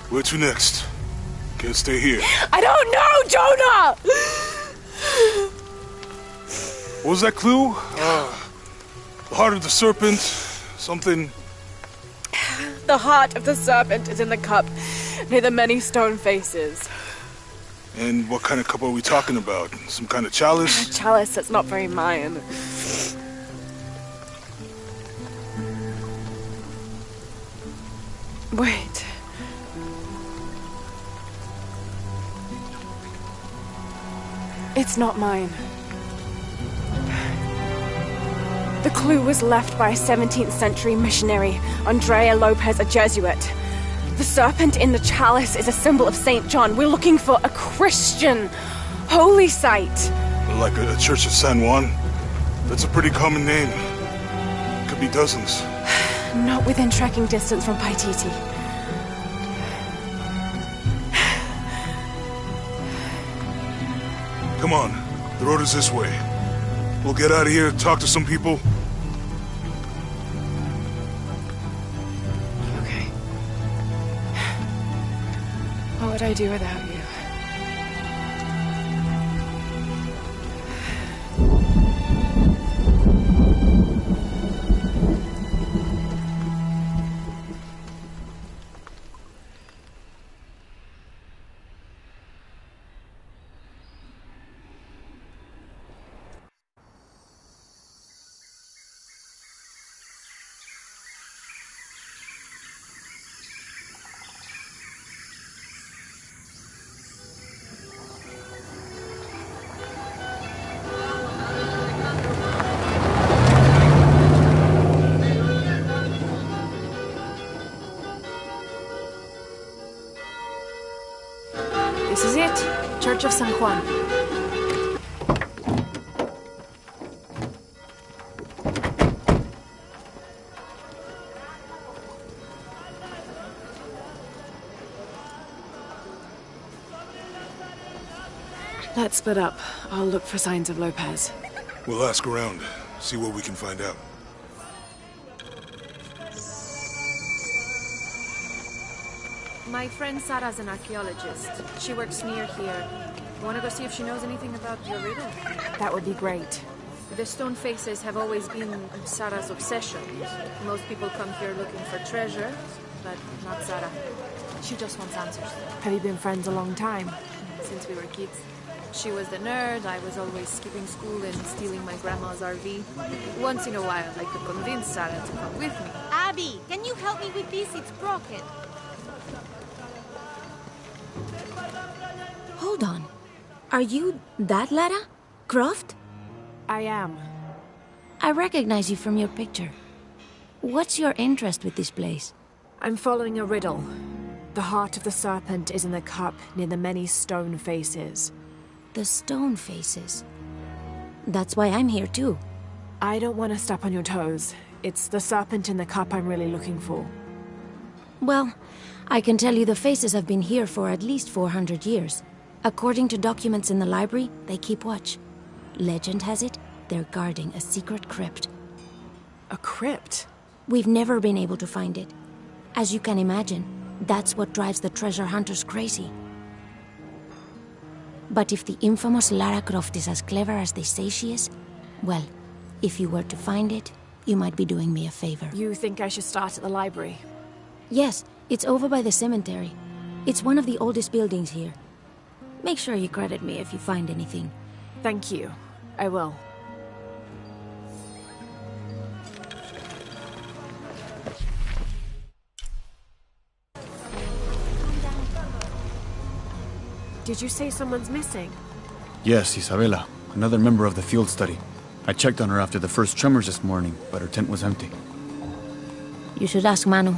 Where to next? Can't stay here. I don't know, Jonah! What was that clue? The heart of the serpent, something... The heart of the serpent is in the cup near the many stone faces. And what kind of cup are we talking about? Some kind of chalice? A chalice that's not very Mayan. Wait. It's not mine. The clue was left by a 17th century missionary, Andrea Lopez, a Jesuit. The serpent in the chalice is a symbol of St. John. We're looking for a Christian holy site. Like a Church of San Juan? That's a pretty common name. Could be dozens. Not within trekking distance from Paititi. Come on, the road is this way. We'll get out of here, talk to some people. Okay. What would I do without you? This is it, Church of San Juan. Let's split up. I'll look for signs of Lopez. We'll ask around, see what we can find out. My friend Sarah's an archaeologist. She works near here. You want to go see if she knows anything about your riddle? That would be great. The stone faces have always been Sarah's obsession. Most people come here looking for treasure, but not Sarah. She just wants answers. Have you been friends a long time? Since we were kids. She was the nerd, I was always skipping school and stealing my grandma's RV. Once in a while, I could convince Sarah to come with me. Abby, can you help me with this? It's broken. Hold on. Are you that Lara? Croft? I am. I recognize you from your picture. What's your interest with this place? I'm following a riddle. The heart of the serpent is in the cup near the many stone faces. The stone faces? That's why I'm here too. I don't want to step on your toes. It's the serpent in the cup I'm really looking for. Well, I can tell you the faces have been here for at least 400 years. According to documents in the library, they keep watch. Legend has it, they're guarding a secret crypt. A crypt? We've never been able to find it. As you can imagine, that's what drives the treasure hunters crazy. But if the infamous Lara Croft is as clever as they say she is, well, if you were to find it, you might be doing me a favor. You think I should start at the library? Yes, it's over by the cemetery. It's one of the oldest buildings here. Make sure you credit me if you find anything. Thank you. I will. Did you say someone's missing? Yes, Isabela, another member of the field study. I checked on her after the first tremors this morning, but her tent was empty. You should ask Manu.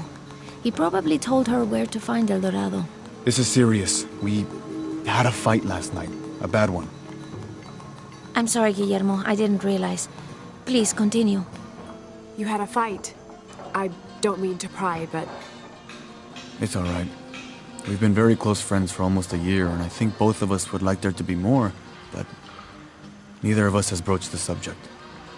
He probably told her where to find El Dorado. This is serious. We had a fight last night. A bad one. I'm sorry, Guillermo. I didn't realize. Please, continue. You had a fight. I don't mean to pry, but... It's all right. We've been very close friends for almost a year, and I think both of us would like there to be more, but neither of us has broached the subject.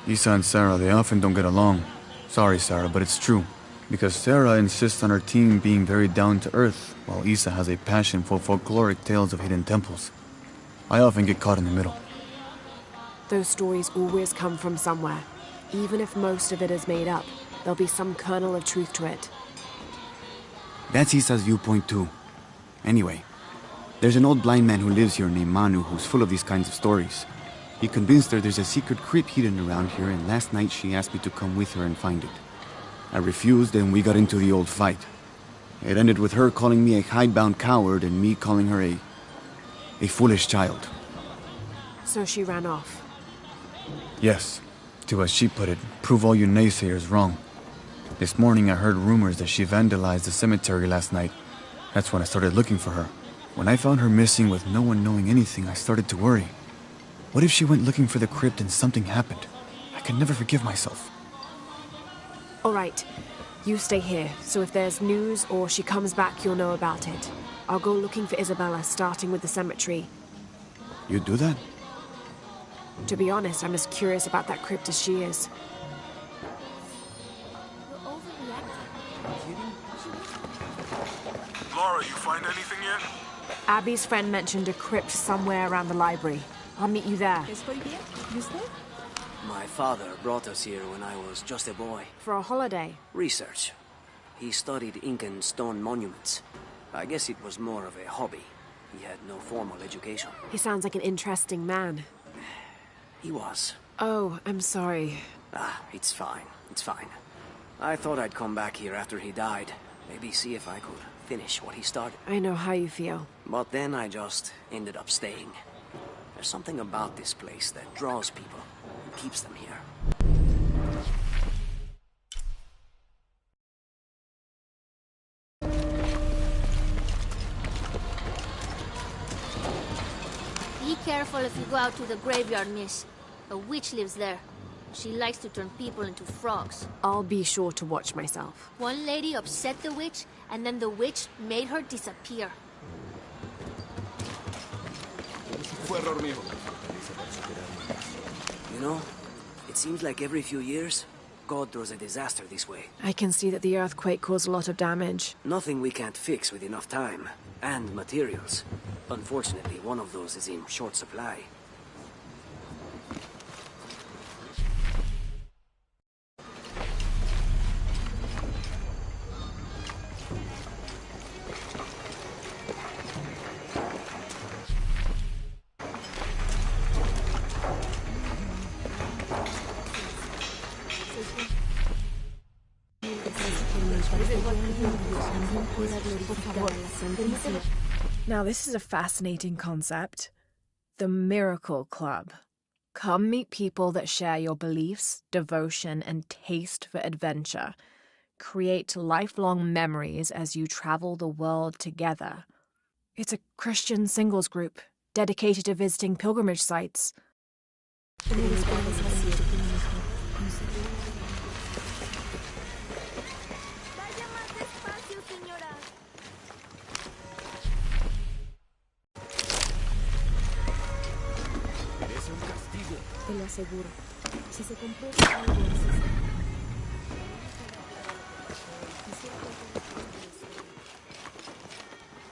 Isa and Sarah, they often don't get along. Sorry, Sarah, but it's true. Because Sarah insists on her team being very down-to-earth, while Isa has a passion for folkloric tales of hidden temples. I often get caught in the middle. Those stories always come from somewhere. Even if most of it is made up, there'll be some kernel of truth to it. That's Isa's viewpoint too. Anyway, there's an old blind man who lives here named Manu who's full of these kinds of stories. He convinced her there's a secret crypt hidden around here, and last night she asked me to come with her and find it. I refused, and we got into the old fight. It ended with her calling me a hidebound coward and me calling her a foolish child. So she ran off. Yes, to as she put it, prove all you naysayers wrong. This morning I heard rumors that she vandalized the cemetery last night. That's when I started looking for her. When I found her missing with no one knowing anything, I started to worry. What if she went looking for the crypt and something happened? I can never forgive myself. All right, you stay here, so if there's news or she comes back, you'll know about it. I'll go looking for Isabella, starting with the cemetery. You do that? To be honest, I'm as curious about that crypt as she is. Laura, you find anything yet? Abby's friend mentioned a crypt somewhere around the library. I'll meet you there. My father brought us here when I was just a boy. For a holiday? Research. He studied Incan stone monuments. I guess it was more of a hobby. He had no formal education. He sounds like an interesting man. He was. Oh, I'm sorry. It's fine. It's fine. I thought I'd come back here after he died. Maybe see if I could finish what he started. I know how you feel. But then I just ended up staying. There's something about this place that draws people and keeps them here. Be careful if you go out to the graveyard, miss. A witch lives there. She likes to turn people into frogs. I'll be sure to watch myself. One lady upset the witch, and then the witch made her disappear. You know, it seems like every few years, God throws a disaster this way. I can see that the earthquake caused a lot of damage. Nothing we can't fix with enough time. And materials. Unfortunately, one of those is in short supply. Now this is a fascinating concept. The Miracle Club. Come meet people that share your beliefs, devotion, and taste for adventure. Create lifelong memories as you travel the world together. It's a Christian singles group dedicated to visiting pilgrimage sites. Te lo aseguro. Si se comprueba algo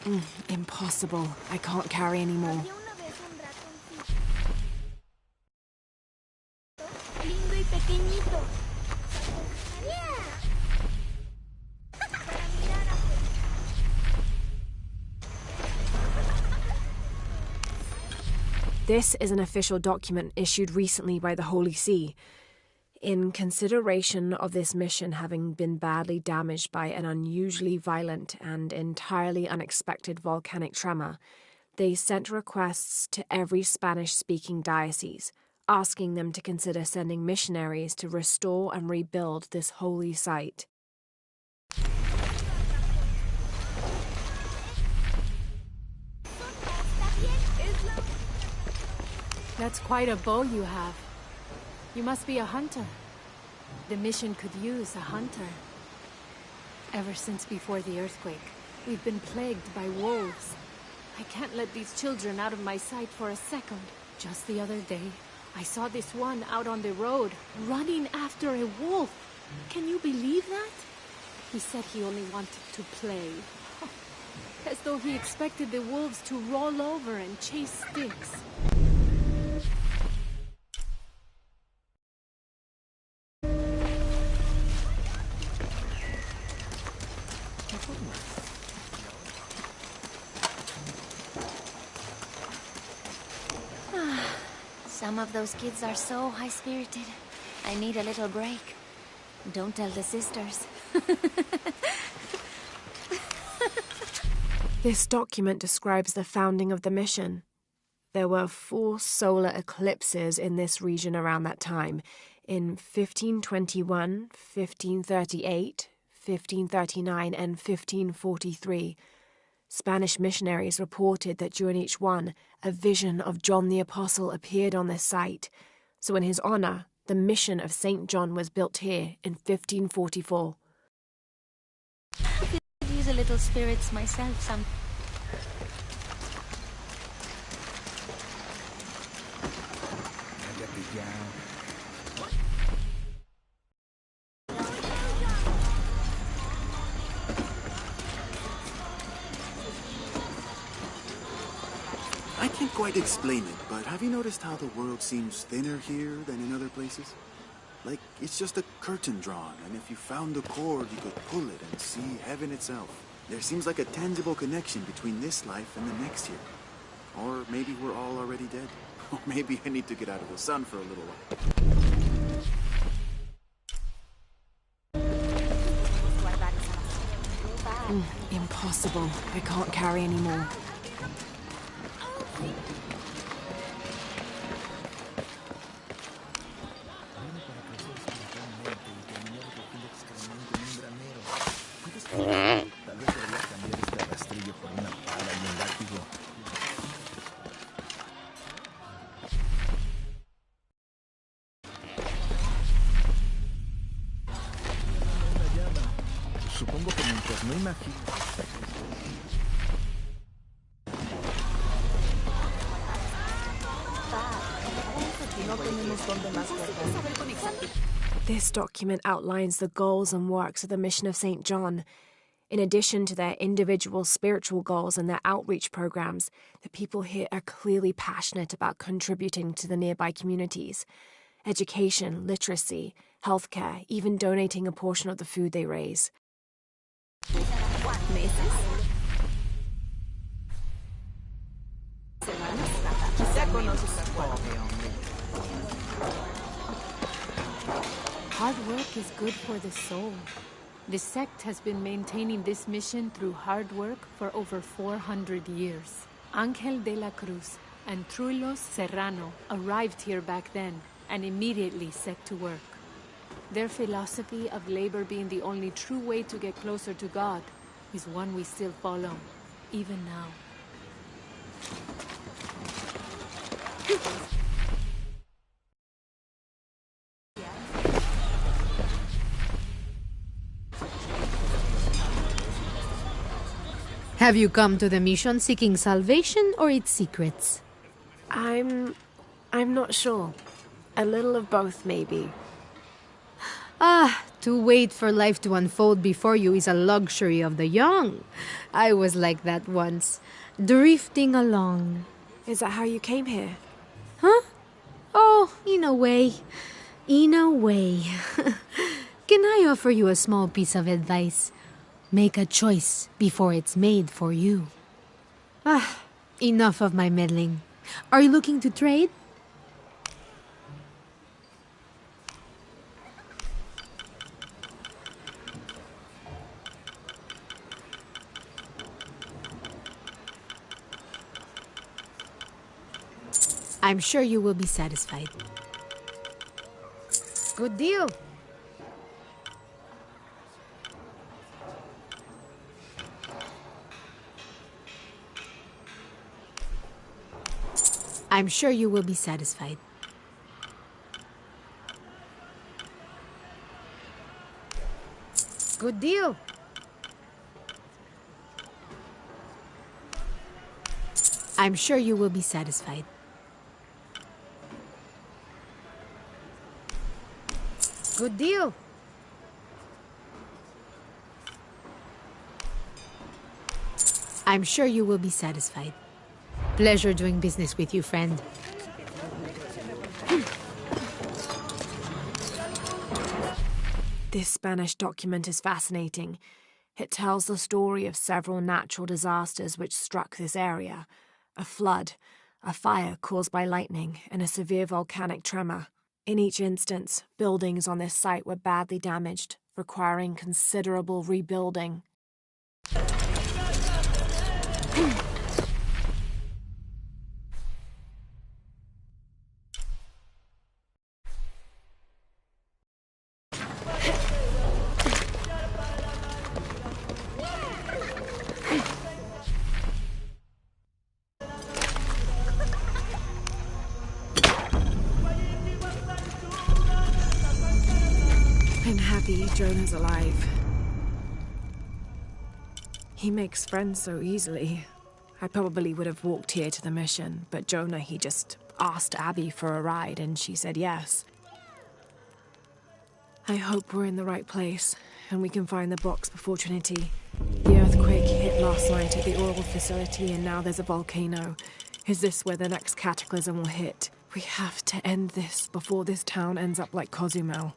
así. Impossible. I can't carry anymore. Lindo y pequeñito. This is an official document issued recently by the Holy See. In consideration of this mission having been badly damaged by an unusually violent and entirely unexpected volcanic tremor, they sent requests to every Spanish-speaking diocese, asking them to consider sending missionaries to restore and rebuild this holy site. That's quite a bow you have. You must be a hunter. The mission could use a hunter. Ever since before the earthquake, we've been plagued by wolves. I can't let these children out of my sight for a second. Just the other day, I saw this one out on the road, running after a wolf. Can you believe that? He said he only wanted to play. As though he expected the wolves to roll over and chase sticks. Some of those kids are so high-spirited. I need a little break. Don't tell the sisters. This document describes the founding of the mission. There were 4 solar eclipses in this region around that time, in 1521, 1538, 1539, and 1543. Spanish missionaries reported that during each one, a vision of John the Apostle appeared on this site. So in his honor, the mission of St. John was built here in 1544. I could use a little spirits myself some. I can't quite explain it, but have you noticed how the world seems thinner here than in other places? Like, it's just a curtain drawn, and if you found the cord, you could pull it and see heaven itself. There seems like a tangible connection between this life and the next here. Or maybe we're all already dead. Or maybe I need to get out of the sun for a little while. Impossible. I can't carry anymore. Supongo que mientras no imagino. This document outlines the goals and works of the mission of St. John. In addition to their individual spiritual goals and their outreach programs, the people here are clearly passionate about contributing to the nearby communities. Education, literacy, healthcare, even donating a portion of the food they raise. Hard work is good for the soul. The sect has been maintaining this mission through hard work for over 400 years. Ángel de la Cruz and Truilos Serrano arrived here back then and immediately set to work. Their philosophy of labor being the only true way to get closer to God is one we still follow, even now. Have you come to the mission seeking salvation or its secrets? I'm not sure. A little of both, maybe. To wait for life to unfold before you is a luxury of the young. I was like that once, drifting along. Is that how you came here? Huh? Oh, in a way. In a way. Can I offer you a small piece of advice? Make a choice before it's made for you. Enough of my meddling. Are you looking to trade? I'm sure you will be satisfied. Good deal. I'm sure you will be satisfied. Good deal. I'm sure you will be satisfied. Good deal. I'm sure you will be satisfied. Pleasure doing business with you, friend. This Spanish document is fascinating. It tells the story of several natural disasters which struck this area. A flood, a fire caused by lightning, and a severe volcanic tremor. In each instance, buildings on this site were badly damaged, requiring considerable rebuilding. I'm happy Jonah's alive. He makes friends so easily. I probably would have walked here to the mission, but Jonah, he just asked Abby for a ride and she said yes. I hope we're in the right place and we can find the box before Trinity. The earthquake hit last night at the oil facility and now there's a volcano. Is this where the next cataclysm will hit? We have to end this before this town ends up like Cozumel.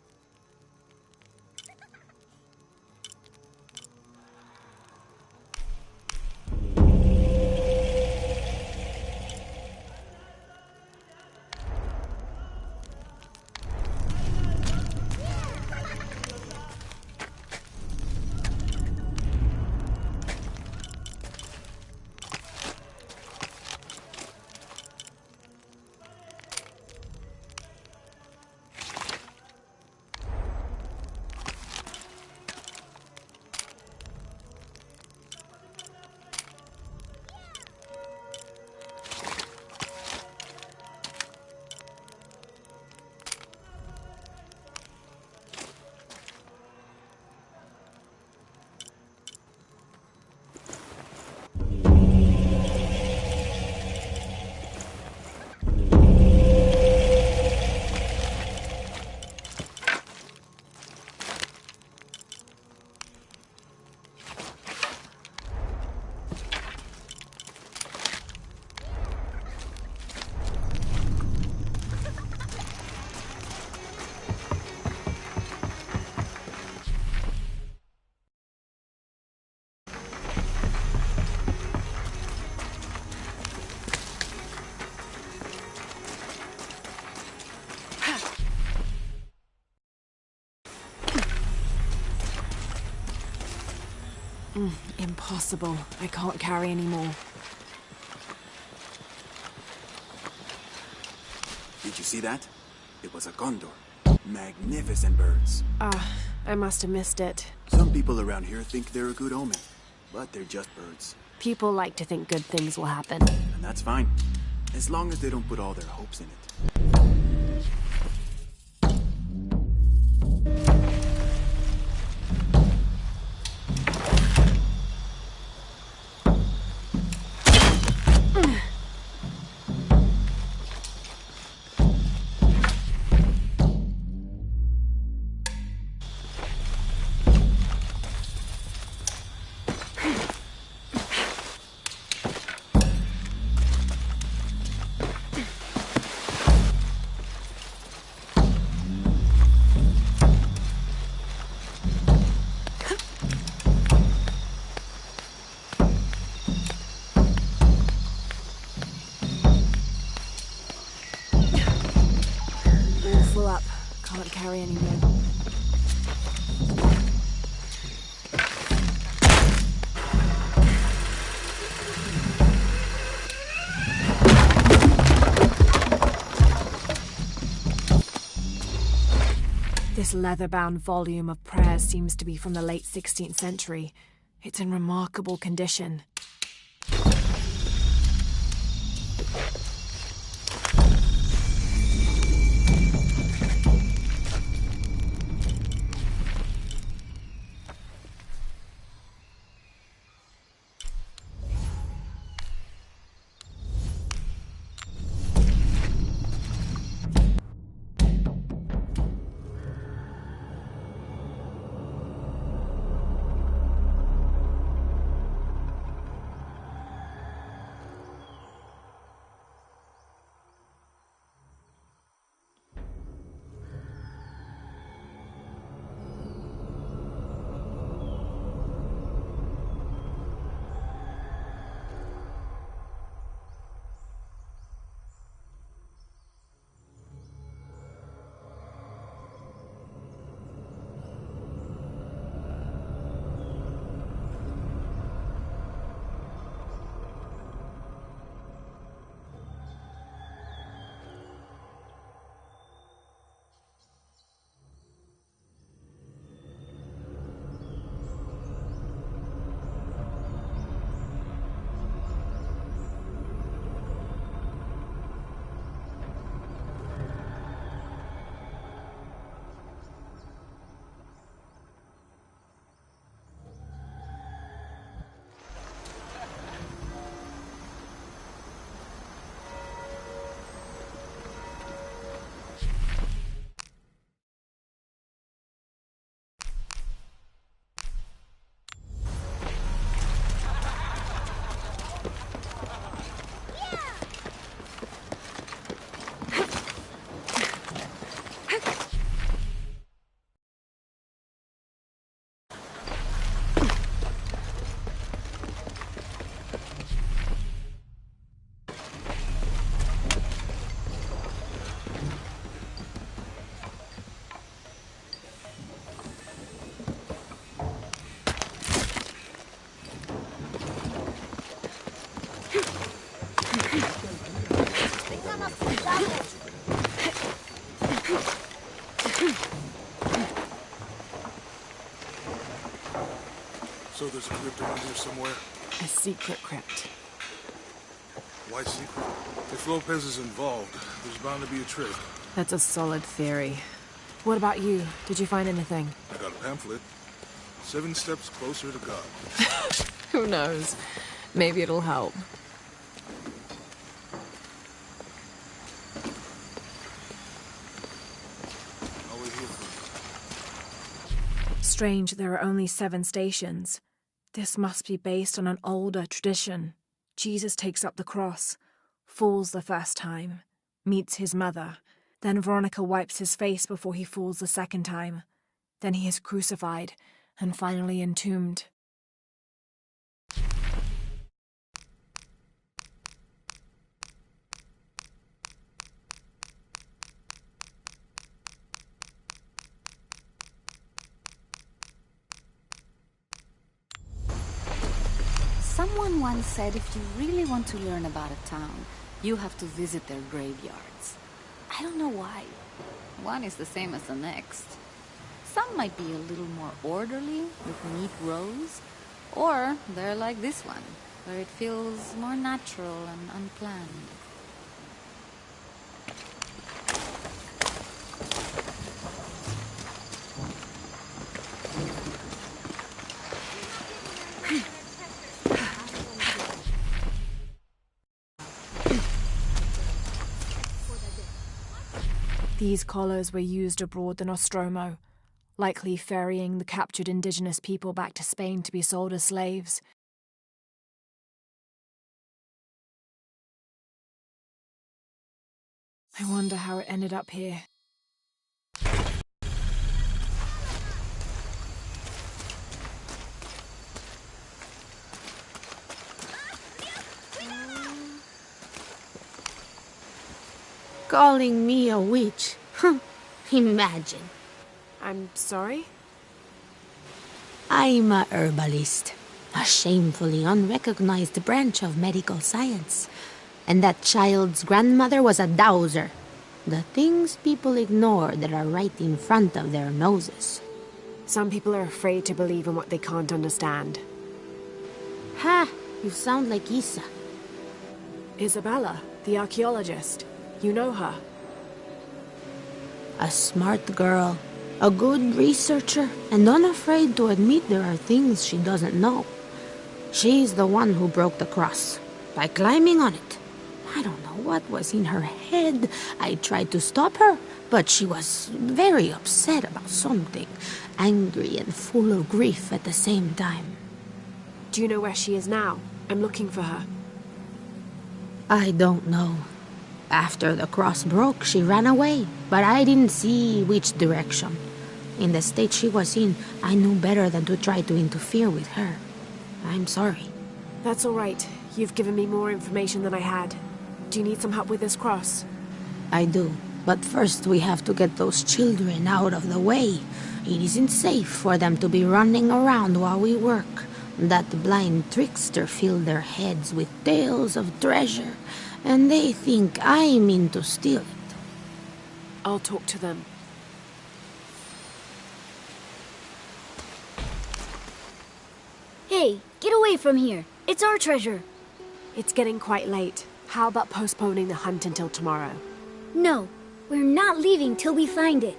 Impossible. I can't carry anymore. Did you see that? It was a condor. Magnificent birds. I must have missed it. Some people around here think they're a good omen, but they're just birds. People like to think good things will happen. And that's fine, as long as they don't put all their hopes in it. Up. Can't carry anymore. This leather-bound volume of prayers seems to be from the late 16th century. It's in remarkable condition. So there's a crypt around here somewhere? A secret crypt. Why secret? If Lopez is involved, there's bound to be a trick. That's a solid theory. What about you? Did you find anything? I got a pamphlet. 7 steps closer to God. Who knows? Maybe it'll help. I'll wait here for you. Strange, there are only 7 stations. This must be based on an older tradition. Jesus takes up the cross, falls the first time, meets his mother. Then Veronica wipes his face before he falls the second time. Then he is crucified and finally entombed. Someone once said if you really want to learn about a town, you have to visit their graveyards. I don't know why. One is the same as the next. Some might be a little more orderly, with neat rows, or they're like this one, where it feels more natural and unplanned. These collars were used abroad in Nostromo, likely ferrying the captured indigenous people back to Spain to be sold as slaves. I wonder how it ended up here. Calling me a witch? Imagine. I'm sorry? I'm a herbalist, a shamefully unrecognized branch of medical science. And that child's grandmother was a dowser. The things people ignore that are right in front of their noses. Some people are afraid to believe in what they can't understand. Ha! You sound like Isa. Isabella, the archaeologist. You know her. A smart girl, a good researcher, and unafraid to admit there are things she doesn't know. She's the one who broke the cross, by climbing on it. I don't know what was in her head. I tried to stop her, but she was very upset about something, angry and full of grief at the same time. Do you know where she is now? I'm looking for her. I don't know. After the cross broke, she ran away, but I didn't see which direction. In the state she was in, I knew better than to try to interfere with her. I'm sorry. That's all right. You've given me more information than I had. Do you need some help with this cross? I do, but first we have to get those children out of the way. It isn't safe for them to be running around while we work. That blind trickster filled their heads with tales of treasure, and they think I mean to steal it. I'll talk to them. Hey, get away from here. It's our treasure. It's getting quite late. How about postponing the hunt until tomorrow? No, we're not leaving till we find it.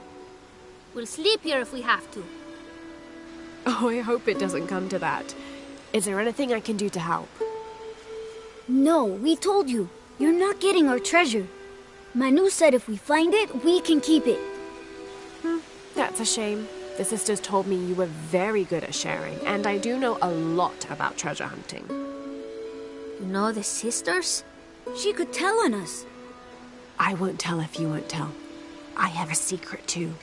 We'll sleep here if we have to. Oh, I hope it doesn't come to that. Is there anything I can do to help? No, we told you. You're not getting our treasure. Manu said if we find it, we can keep it. That's a shame. The sisters told me you were very good at sharing, and I do know a lot about treasure hunting. You know the sisters? She could tell on us. I won't tell if you won't tell. I have a secret too.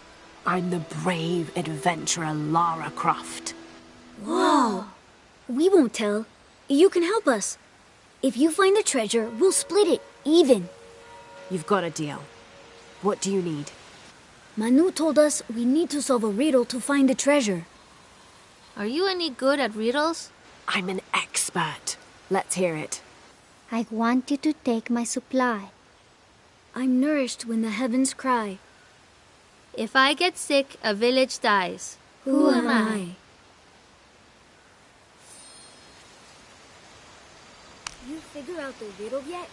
I'm the brave adventurer Lara Croft. Whoa! We won't tell. You can help us. If you find the treasure, we'll split it, even. You've got a deal. What do you need? Manu told us we need to solve a riddle to find the treasure. Are you any good at riddles? I'm an expert. Let's hear it. I want you to take my supply. I'm nourished when the heavens cry. If I get sick, a village dies. Who am I? You figure out the riddle yet?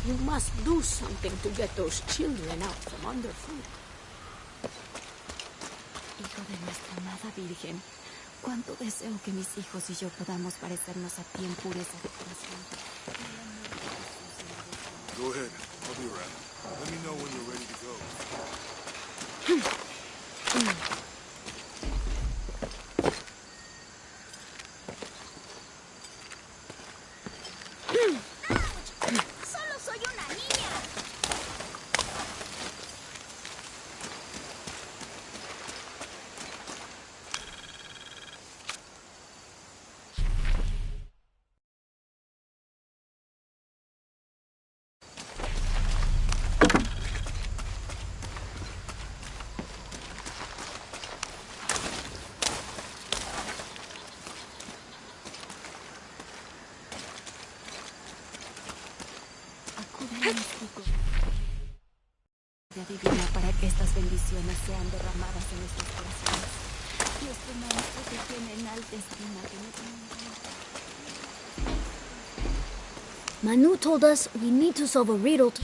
You must do something to get those children out from underfoot. Hijo de nuestra amada Virgen, cuánto deseo que mis hijos y yo podamos parecernos a ti en pureza de corazón. Go ahead. I'll be around. Let me know when you're ready to go. ¡Solo soy una niña! Divina para que estas bendiciones sean derramadas en nuestros corazones. Dios tu maestro te tiene en alta estima. Manu told us we need to solve a riddle to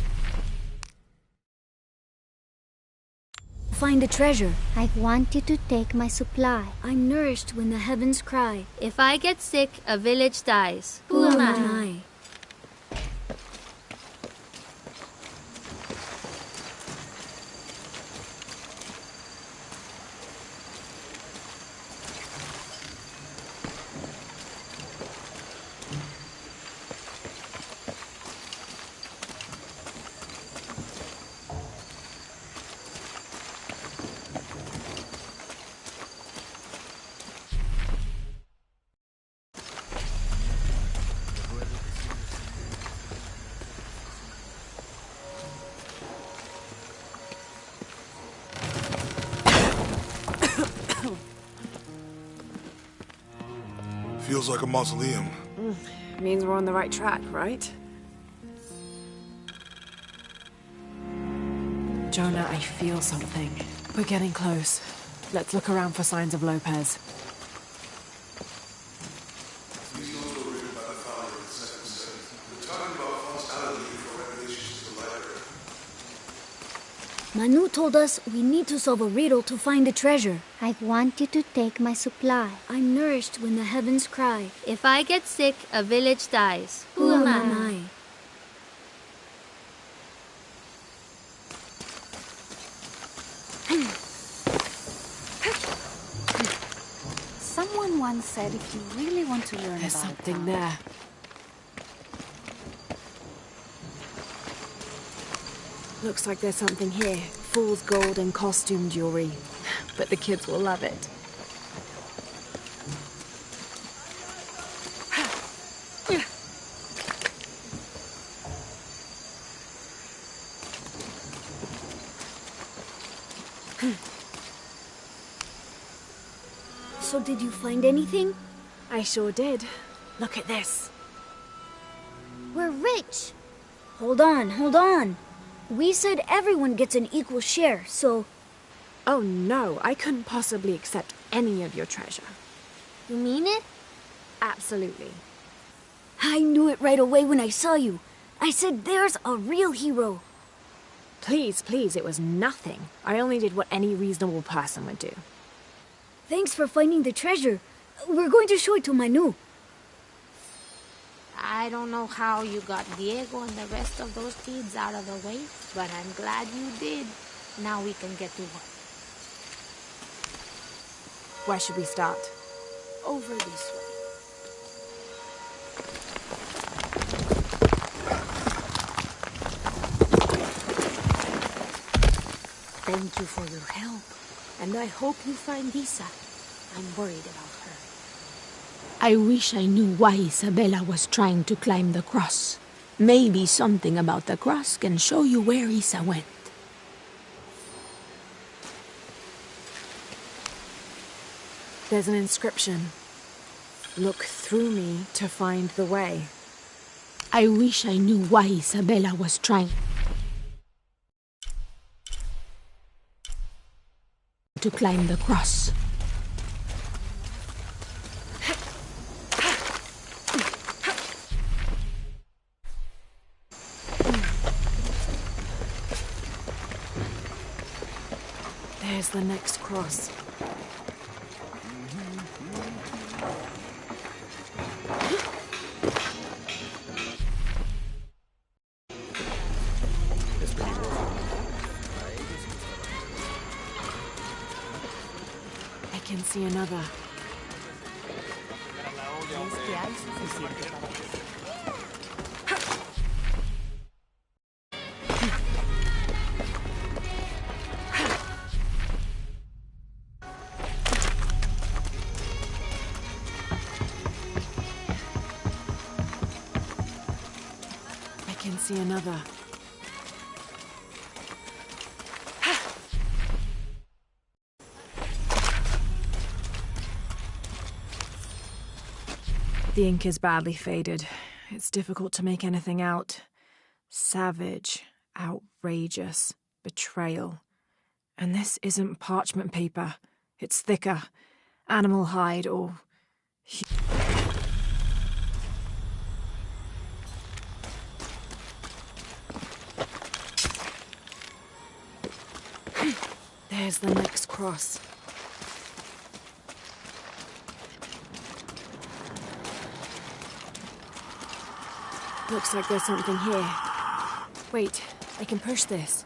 find the treasure. I want you to take my supply. I'm nourished when the heavens cry. If I get sick, a village dies. Who am I? Feels like a mausoleum. Means we're on the right track, right? Jonah, I feel something. We're getting close. Let's look around for signs of Lopez. Manu told us we need to solve a riddle to find the treasure. I want you to take my supply. I'm nourished when the heavens cry. If I get sick, a village dies. Who am I? Someone once said if you really want to learn There's about something town, there. Looks like there's something here. Fool's gold and costume jewelry. But the kids will love it. So did you find anything? I sure did. Look at this. We're rich. Hold on, hold on. We said everyone gets an equal share, so... Oh no, I couldn't possibly accept any of your treasure. You mean it? Absolutely. I knew it right away when I saw you. I said there's a real hero. Please, please, it was nothing. I only did what any reasonable person would do. Thanks for finding the treasure. We're going to show it to Manu. I don't know how you got Diego and the rest of those kids out of the way, but I'm glad you did. Now we can get to work. Where should we start? Over this way. Thank you for your help, and I hope you find Isa. I'm worried about her. I wish I knew why Isabella was trying to climb the cross. Maybe something about the cross can show you where Isa went. There's an inscription. look through me to find the way. I wish I knew why Isabella was trying to climb the cross. There's the next cross. I can see another. I can see another. The ink is badly faded. It's difficult to make anything out. Savage, outrageous, betrayal. And this isn't parchment paper. It's thicker. Animal hide or... There's the next cross. Looks like there's something here. Wait, I can push this.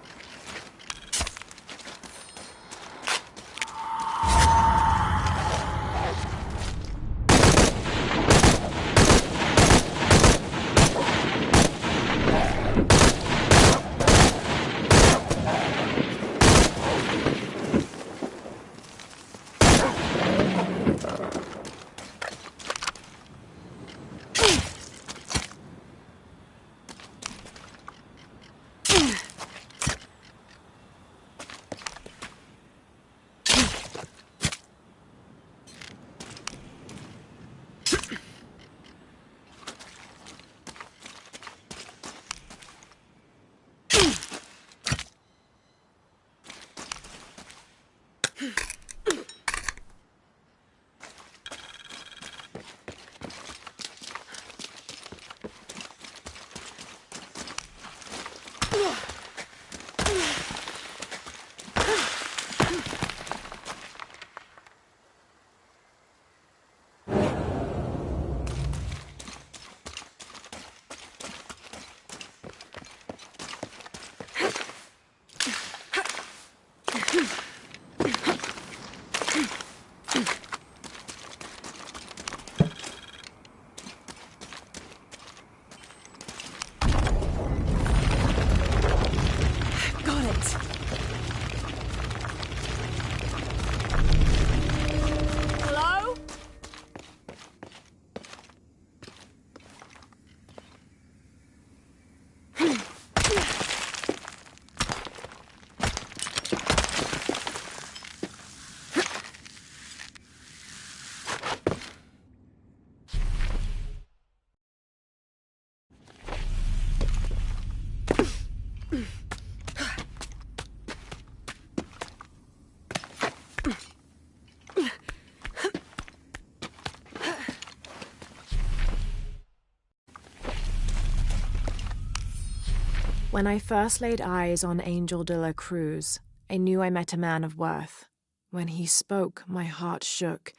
When I first laid eyes on Angel de la Cruz, I knew I met a man of worth. When he spoke, my heart shook.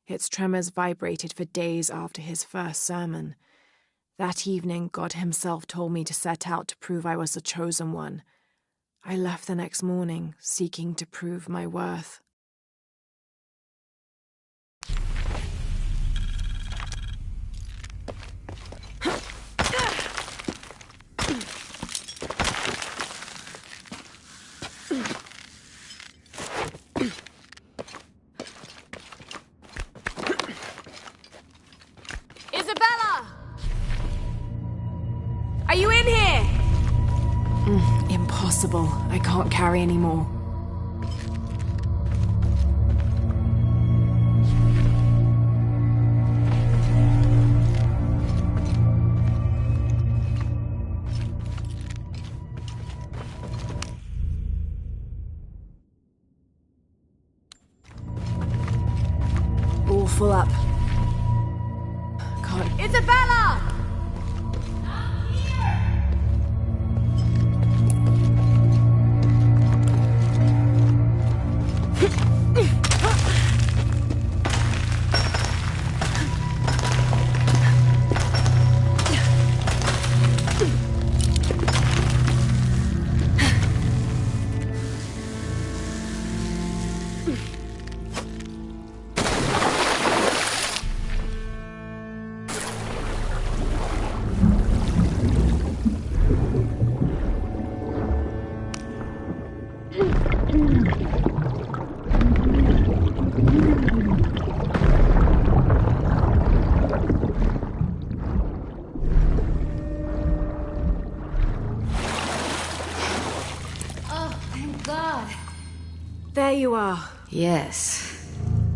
Its tremors vibrated for days after his first sermon. That evening, God himself told me to set out to prove I was the chosen one. I left the next morning, seeking to prove my worth. Are you in here? Impossible. I can't carry anymore. Isabella! There you are. Yes.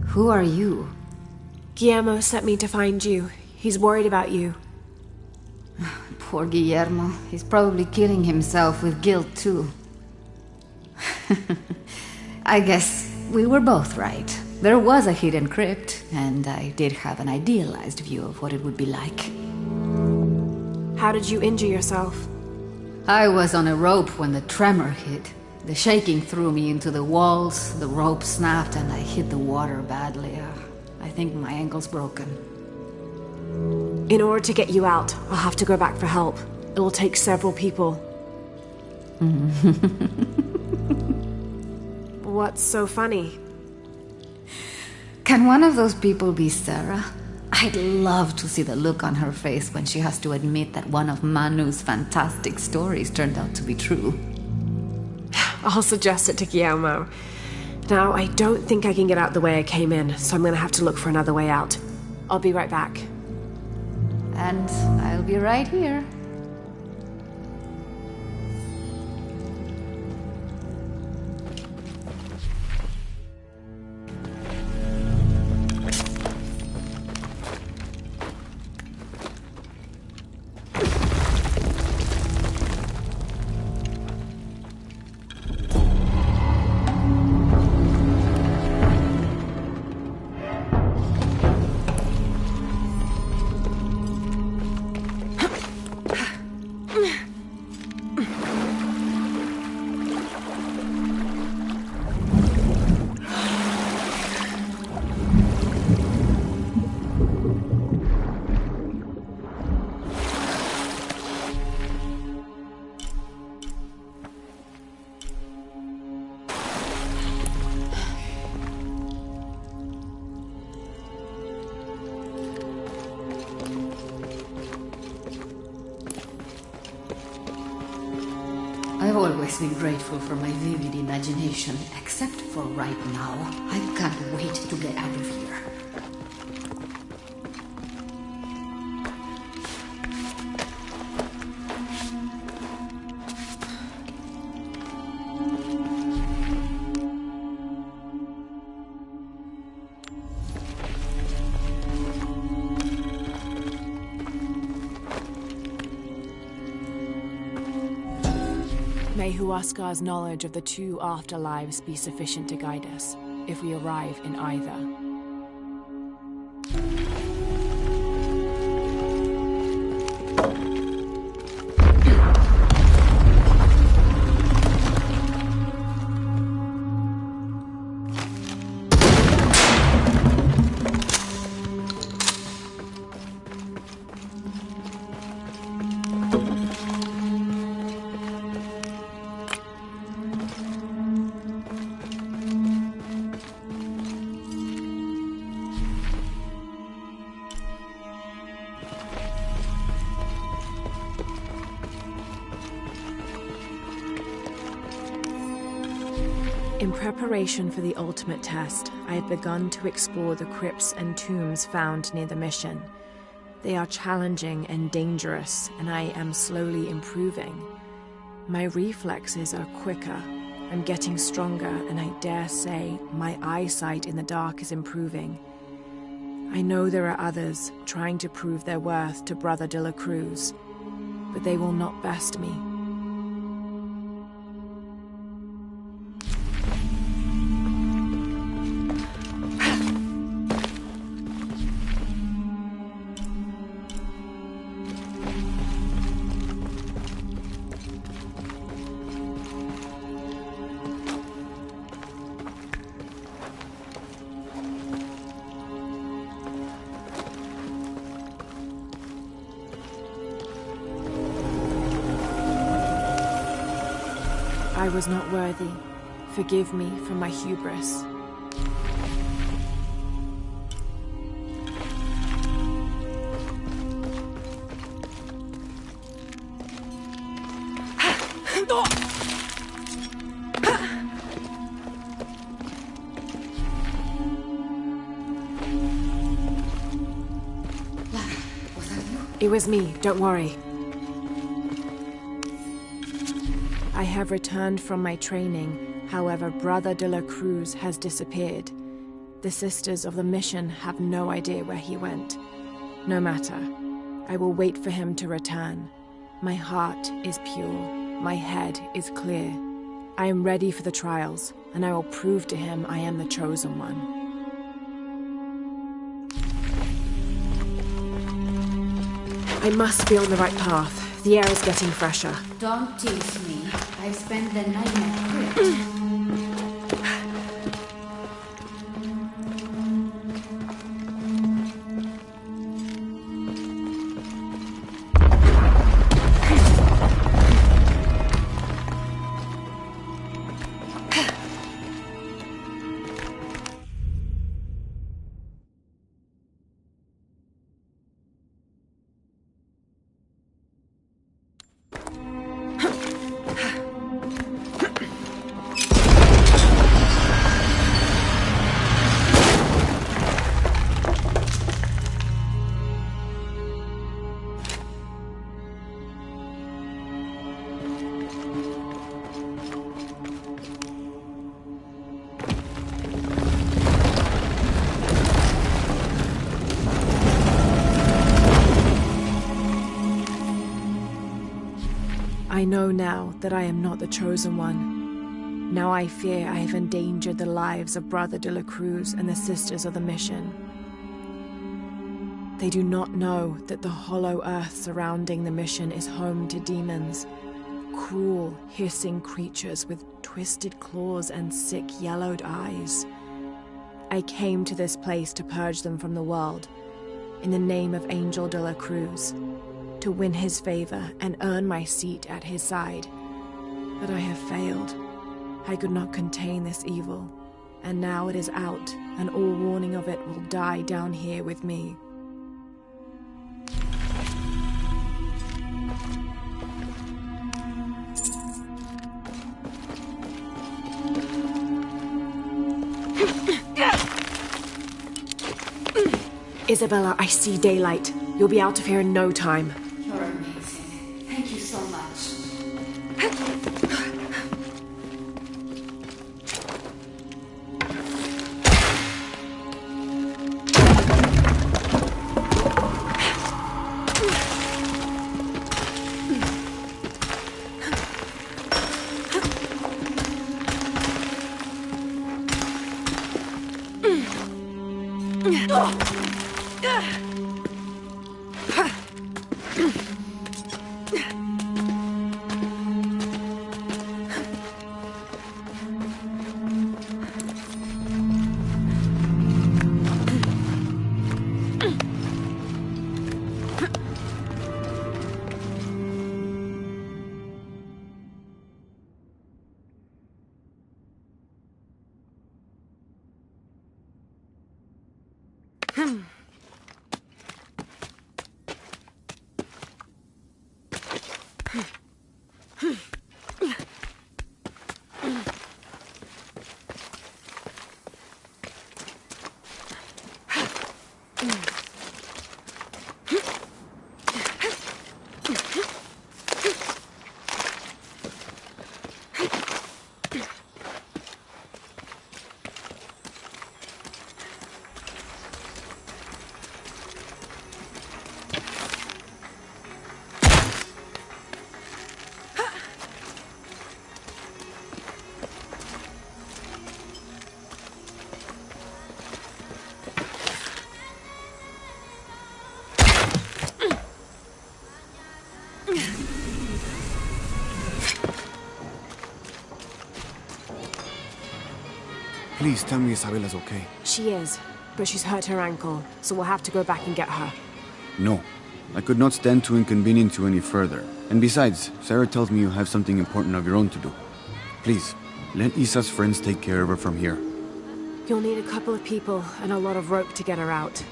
Who are you? Guillermo sent me to find you. He's worried about you. Poor Guillermo. He's probably killing himself with guilt, too. I guess we were both right. There was a hidden crypt, and I did have an idealized view of what it would be like. How did you injure yourself? I was on a rope when the tremor hit. The shaking threw me into the walls, the rope snapped, and I hit the water badly. I think my ankle's broken. In order to get you out, I'll have to go back for help. It'll take several people. What's so funny? Can one of those people be Sarah? I'd love to see the look on her face when she has to admit that one of Manu's fantastic stories turned out to be true. I'll suggest it to Guillermo. Now, I don't think I can get out the way I came in, so I'm gonna have to look for another way out. I'll be right back. And I'll be right here. I've always been grateful for my vivid imagination, except for right now. I can't wait to get out of here. May Huascar's knowledge of the two afterlives be sufficient to guide us, if we arrive in either. In preparation for the ultimate test, I had begun to explore the crypts and tombs found near the mission. They are challenging and dangerous, and I am slowly improving. My reflexes are quicker, I'm getting stronger, and I dare say my eyesight in the dark is improving. I know there are others trying to prove their worth to Brother de la Cruz, but they will not best me. I was not worthy. Forgive me for my hubris. It was me, don't worry. I have returned from my training, however, Brother de la Cruz has disappeared. The Sisters of the Mission have no idea where he went. No matter. I will wait for him to return. My heart is pure. My head is clear. I am ready for the trials, and I will prove to him I am the chosen one. I must be on the right path. The air is getting fresher. Don't tease me. I spent the night in a crypt. I know now that I am not the chosen one. Now I fear I have endangered the lives of Brother de la Cruz and the Sisters of the Mission. They do not know that the hollow earth surrounding the mission is home to demons. Cruel, hissing creatures with twisted claws and sick, yellowed eyes. I came to this place to purge them from the world, in the name of Angel de la Cruz, to win his favor and earn my seat at his side. But I have failed. I could not contain this evil, and now it is out, and all warning of it will die down here with me. Isabella, I see daylight. You'll be out of here in no time. You're amazing. Thank you so much. Please tell me Isabella's okay. She is, but she's hurt her ankle, so we'll have to go back and get her. No. I could not stand to inconvenience you any further. And besides, Sarah tells me you have something important of your own to do. Please, let Isa's friends take care of her from here. You'll need a couple of people and a lot of rope to get her out.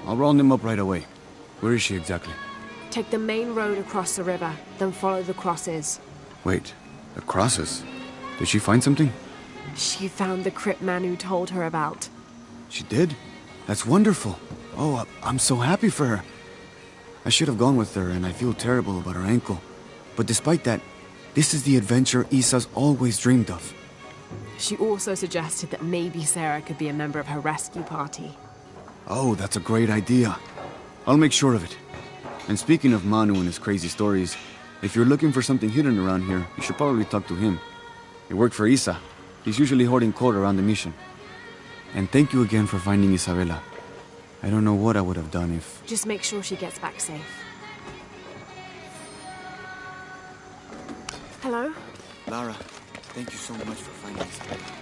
I'll round them up right away. Where is she exactly? Take the main road across the river, then follow the crosses. Wait, the crosses? Did she find something? She found the crypt man who told her about. She did? That's wonderful. Oh, I'm so happy for her. I should have gone with her, and I feel terrible about her ankle. But despite that, this is the adventure Isa's always dreamed of. She also suggested that maybe Sarah could be a member of her rescue party. Oh, that's a great idea. I'll make sure of it. And speaking of Manu and his crazy stories, if you're looking for something hidden around here, you should probably talk to him. He worked for Isa. He's usually hoarding coal around the mission. And thank you again for finding Isabela. I don't know what I would have done if... Just make sure she gets back safe. Hello? Lara, thank you so much for finding Isabela.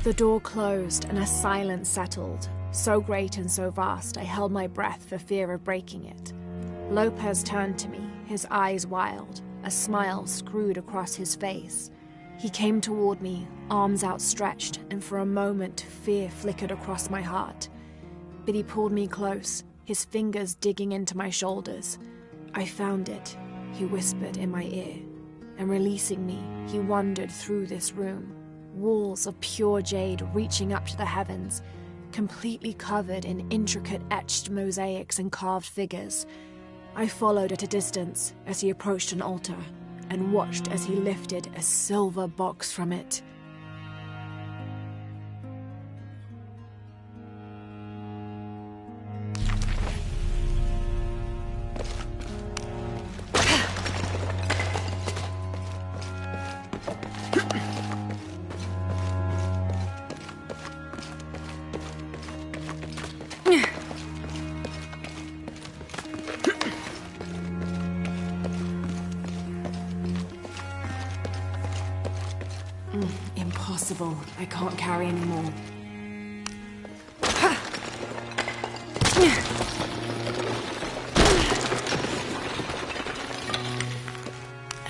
The door closed and a silence settled, so great and so vast I held my breath for fear of breaking it. Lopez turned to me, his eyes wild, a smile screwed across his face. He came toward me, arms outstretched, and for a moment fear flickered across my heart. But he pulled me close, his fingers digging into my shoulders. "I found it," he whispered in my ear, and releasing me, he wandered through this room. Walls of pure jade reaching up to the heavens, completely covered in intricate etched mosaics and carved figures. I followed at a distance as he approached an altar, and watched as he lifted a silver box from it. Impossible. I can't carry anymore.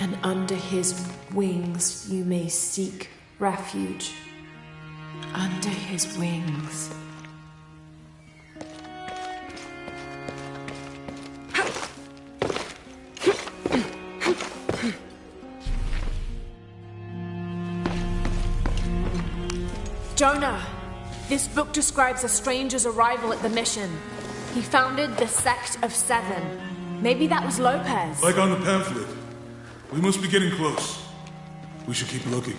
And under his wings you may seek refuge. Under his wings. Jonah, this book describes a stranger's arrival at the mission. He founded the Sect of Seven. Maybe that was Lopez. Like on the pamphlet. We must be getting close. We should keep looking.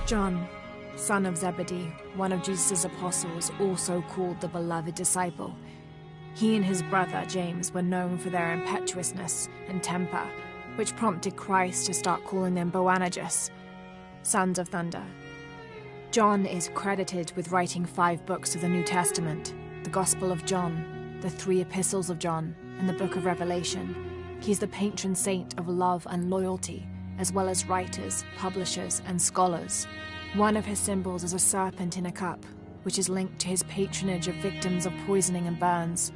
John, son of Zebedee, one of Jesus' apostles, also called the beloved disciple. He and his brother, James, were known for their impetuousness and temper, which prompted Christ to start calling them Boanerges, sons of thunder. John is credited with writing 5 books of the New Testament, the Gospel of John, the 3 epistles of John, and the Book of Revelation. He's the patron saint of love and loyalty, as well as writers, publishers, and scholars. One of his symbols is a serpent in a cup, which is linked to his patronage of victims of poisoning and burns.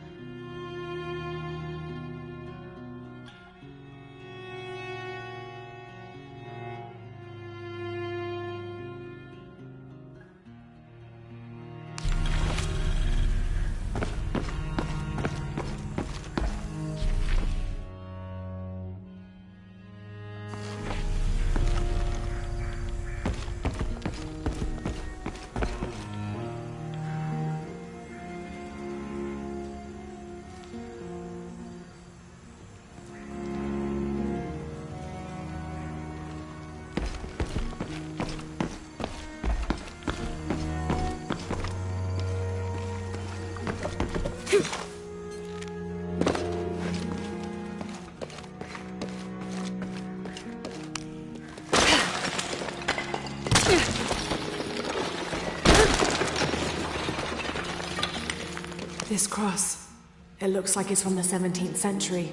This cross, it looks like it's from the 17th century.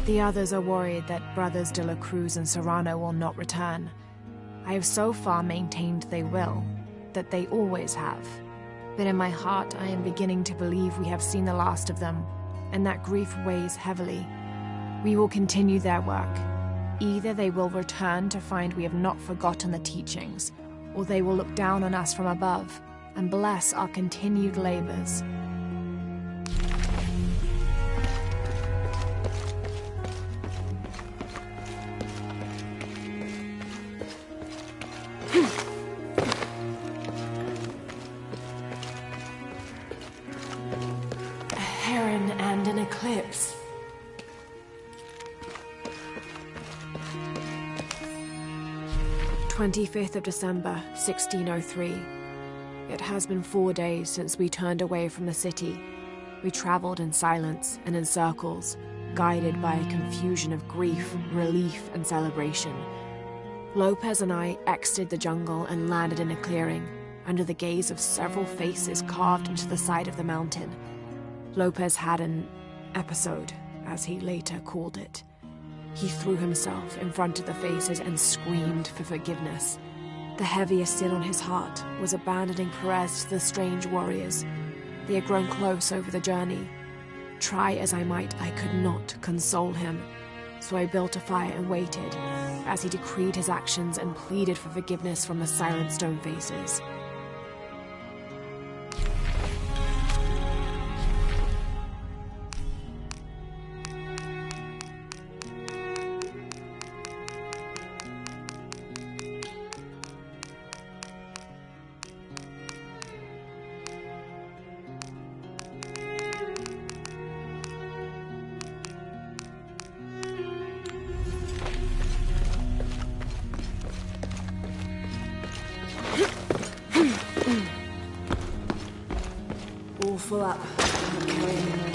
The others are worried that Brothers de la Cruz and Serrano will not return. I have so far maintained they will, that they always have. But in my heart, I am beginning to believe we have seen the last of them, and that grief weighs heavily. We will continue their work. Either they will return to find we have not forgotten the teachings, or they will look down on us from above and bless our continued labors. And an eclipse. "25th of December, 1603. It has been 4 days since we turned away from the city. We traveled in silence and in circles, guided by a confusion of grief, relief, and celebration. Lopez and I exited the jungle and landed in a clearing, under the gaze of several faces carved into the side of the mountain. Lopez had an episode, as he later called it. He threw himself in front of the faces and screamed for forgiveness. The heaviest sin on his heart was abandoning Perez to the strange warriors. They had grown close over the journey. Try as I might, I could not console him. So I built a fire and waited, as he decreed his actions and pleaded for forgiveness from the silent stone faces. All full up. Can't carry anymore.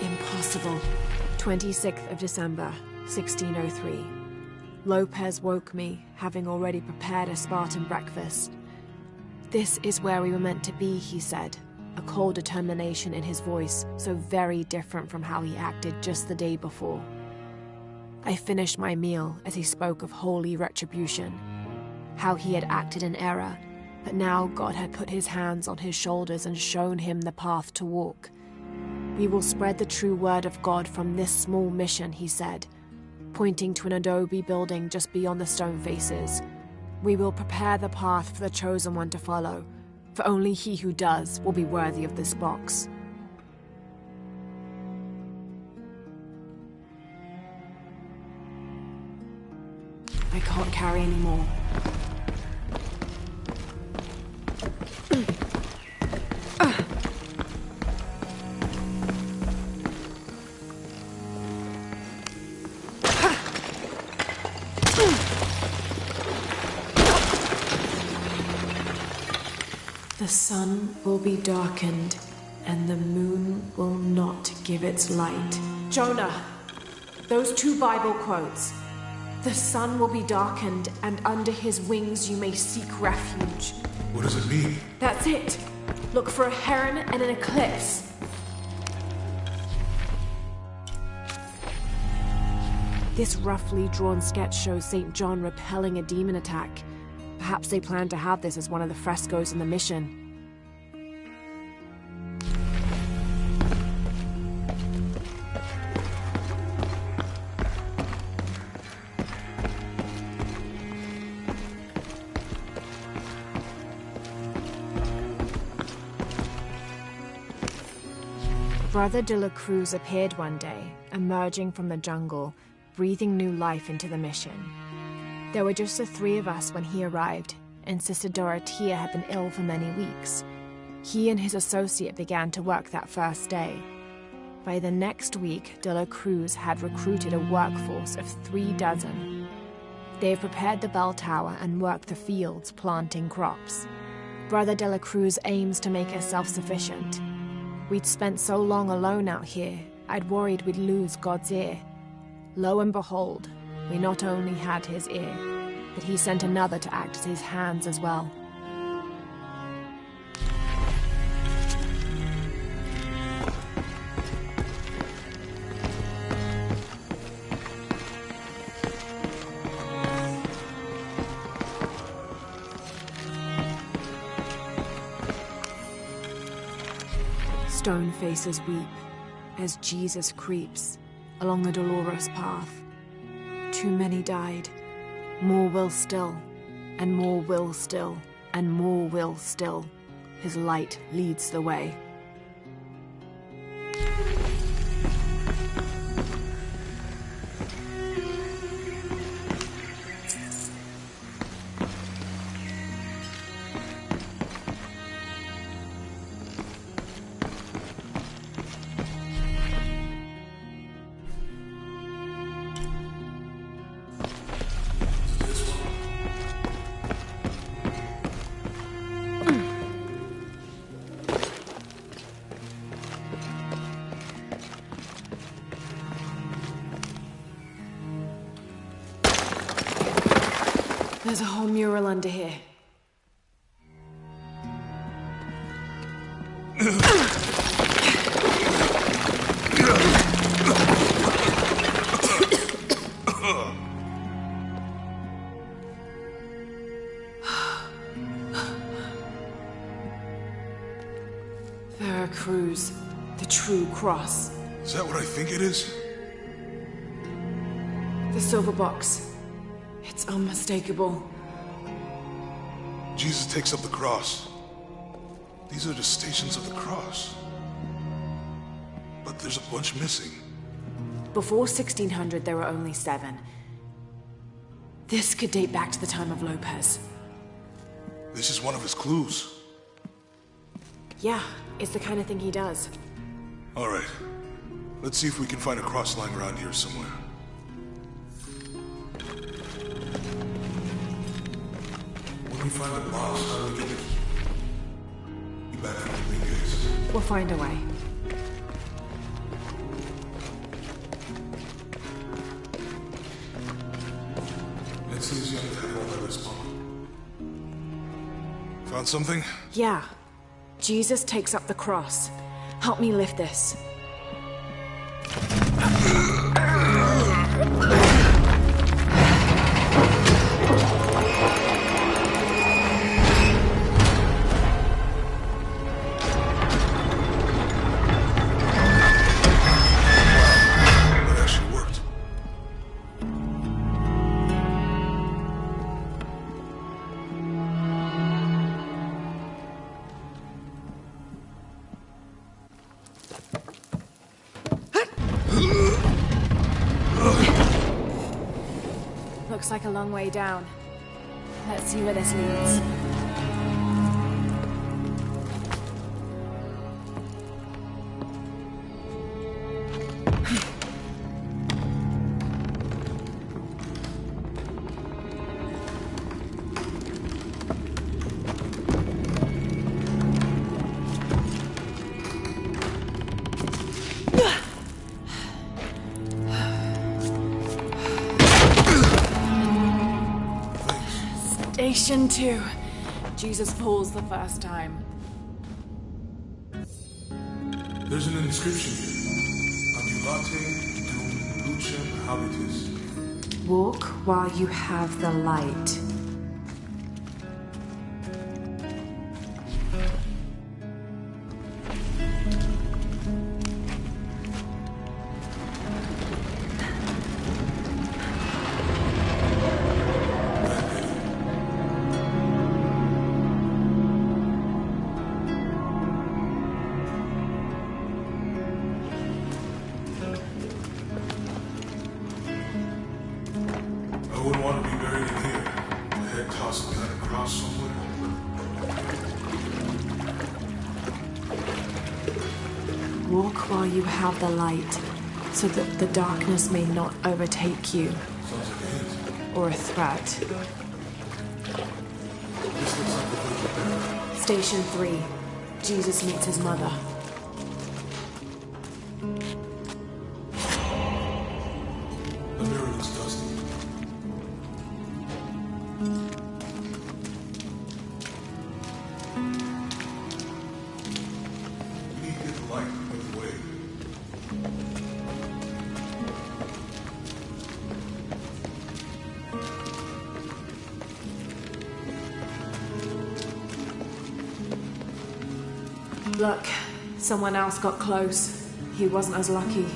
Impossible. 26th of December, 1603. Lopez woke me, having already prepared a Spartan breakfast. "This is where we were meant to be," he said, a cold determination in his voice, so very different from how he acted just the day before. I finished my meal as he spoke of holy retribution, how he had acted in error, but now God had put his hands on his shoulders and shown him the path to walk. "We will spread the true word of God from this small mission," he said, pointing to an adobe building just beyond the stone faces. "We will prepare the path for the chosen one to follow, for only he who does will be worthy of this box." I can't carry anymore. The sun will be darkened, and the moon will not give its light. Jonah, those 2 Bible quotes. The sun will be darkened, and under his wings you may seek refuge. What does it mean? That's it. Look for a heron and an eclipse. This roughly drawn sketch shows St. John repelling a demon attack. Perhaps they plan to have this as one of the frescoes in the mission. Brother de la Cruz appeared one day, emerging from the jungle, breathing new life into the mission. There were just the 3 of us when he arrived, and Sister Dorothea had been ill for many weeks. He and his associate began to work that first day. By the next week, De La Cruz had recruited a workforce of 36. They have prepared the bell tower and worked the fields, planting crops. Brother De La Cruz aims to make us self-sufficient. We'd spent so long alone out here, I'd worried we'd lose God's ear. Lo and behold, we not only had his ear, but he sent another to act as his hands as well. Stone faces weep as Jesus creeps along the dolorous path. Too many died. More will still, and more will still, and more will still. His light leads the way. There's a whole mural under here. Veracruz, the true cross. Is that what I think it is? The silver box. It's unmistakable. Jesus takes up the cross. These are the stations of the cross. But there's a bunch missing. Before 1600, there were only 7. This could date back to the time of Lopez. This is one of his clues. Yeah, it's the kind of thing he does. All right. Let's see if we can find a cross lying around here somewhere. When we find the box, how do we get it? You back from the main gates. We'll find a way. Let's see if you have all that response. Found something? Yeah. Jesus takes up the cross. Help me lift this. Looks like a long way down. Let's see where this leads. Station 2. Jesus falls the first time. There's an inscription here. Ambulate dum lucem habitus. Walk while you have the light. I wouldn't want to be buried in here. Walk while you have the light, so that the darkness may not overtake you. Or a threat. Station 3. Jesus meets his mother. The mirror looks dusty. We need to get the light out of the way. Look, someone else got close. He wasn't as lucky.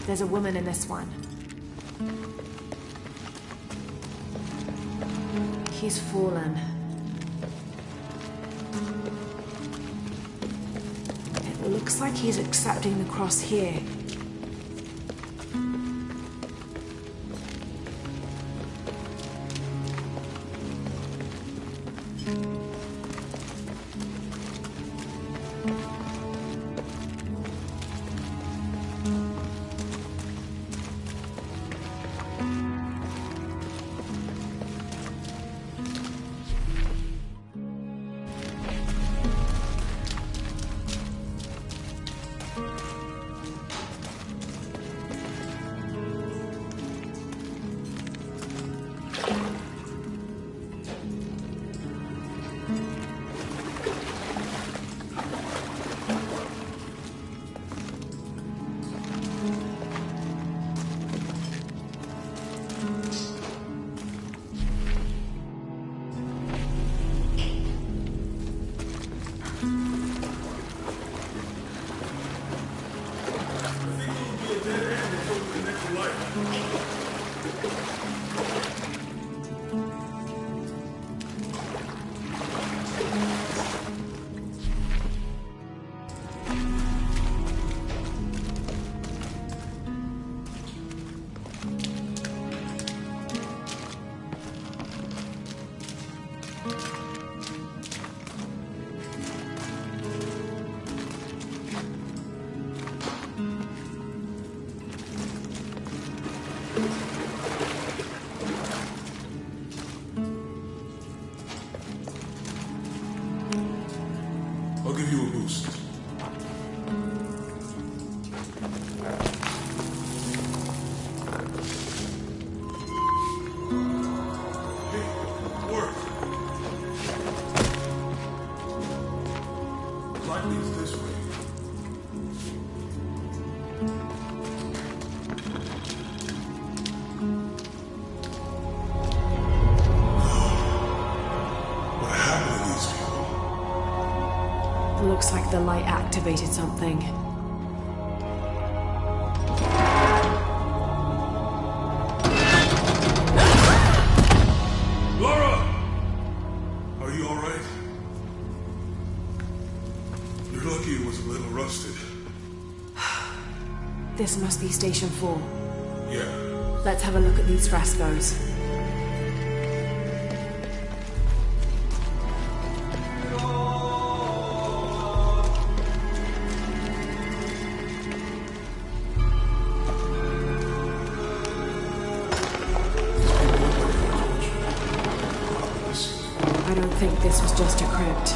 There's a woman in this one. He's fallen. It looks like he's accepting the cross here. I'll give you a boost. Looks like the light activated something. Laura! Are you alright? You're lucky it was a little rusted. This must be Station 4. Yeah. Let's have a look at these frescoes. I don't think this was just a crypt.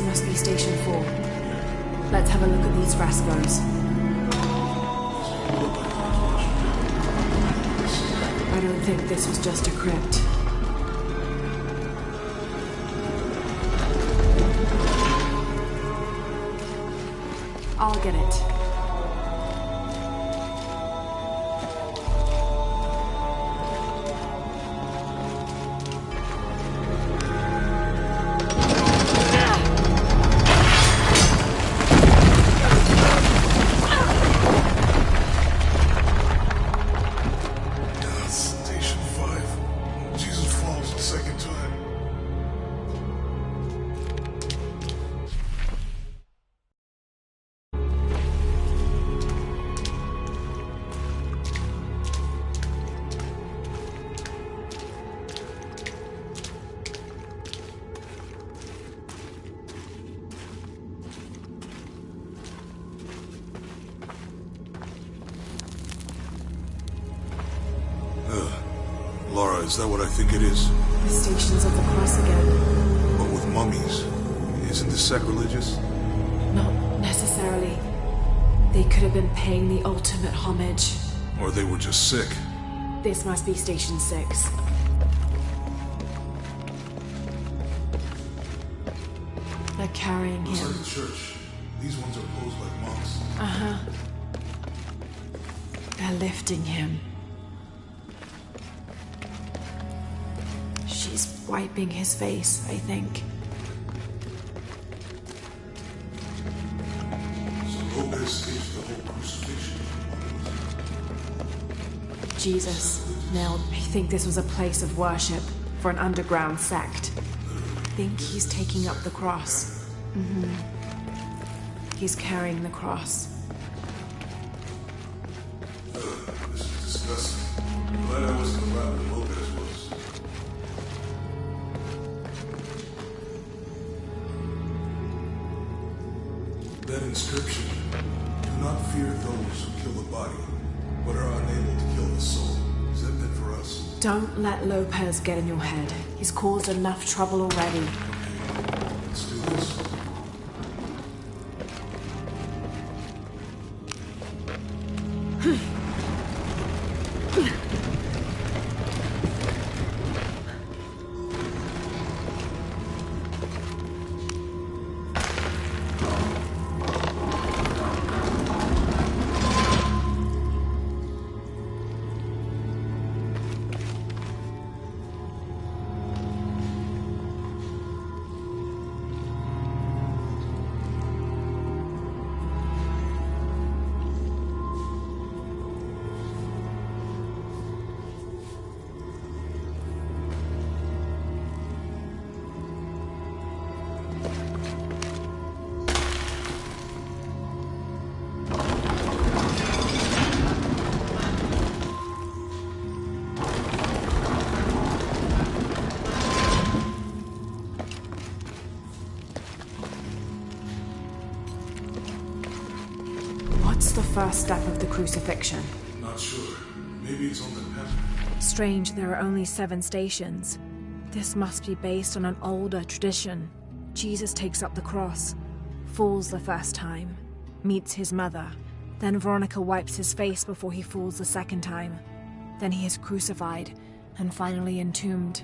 This must be Station 4. Let's have a look at these frescoes. I don't think this was just a crypt. I'll get it. Laura, is that what I think it is? The Stations of the Cross again. But with mummies. Isn't this sacrilegious? Not necessarily. They could have been paying the ultimate homage. Or they were just sick. This must be Station 6. They're carrying Looks him. like a church. These ones are posed like monks. Uh-huh. They're lifting him. She's wiping his face, I think. So Lopez staged the whole crucifixion. Jesus. Now, I think this was a place of worship for an underground sect. I think he's taking up the cross. Mm-hmm. He's carrying the cross. This is disgusting. I'm glad I wasn't around when Lopez was. That inscription, do not fear those who kill the body, but are unable to kill the soul. Is that meant for us? Don't let Lopez get in your head. He's caused enough trouble already. Let's do this. What's the first step of the crucifixion? Not sure. Maybe it's on the pen. Strange, there are only 7 stations. This must be based on an older tradition. Jesus takes up the cross, falls the first time, meets his mother. Then Veronica wipes his face before he falls the second time. Then he is crucified, and finally entombed.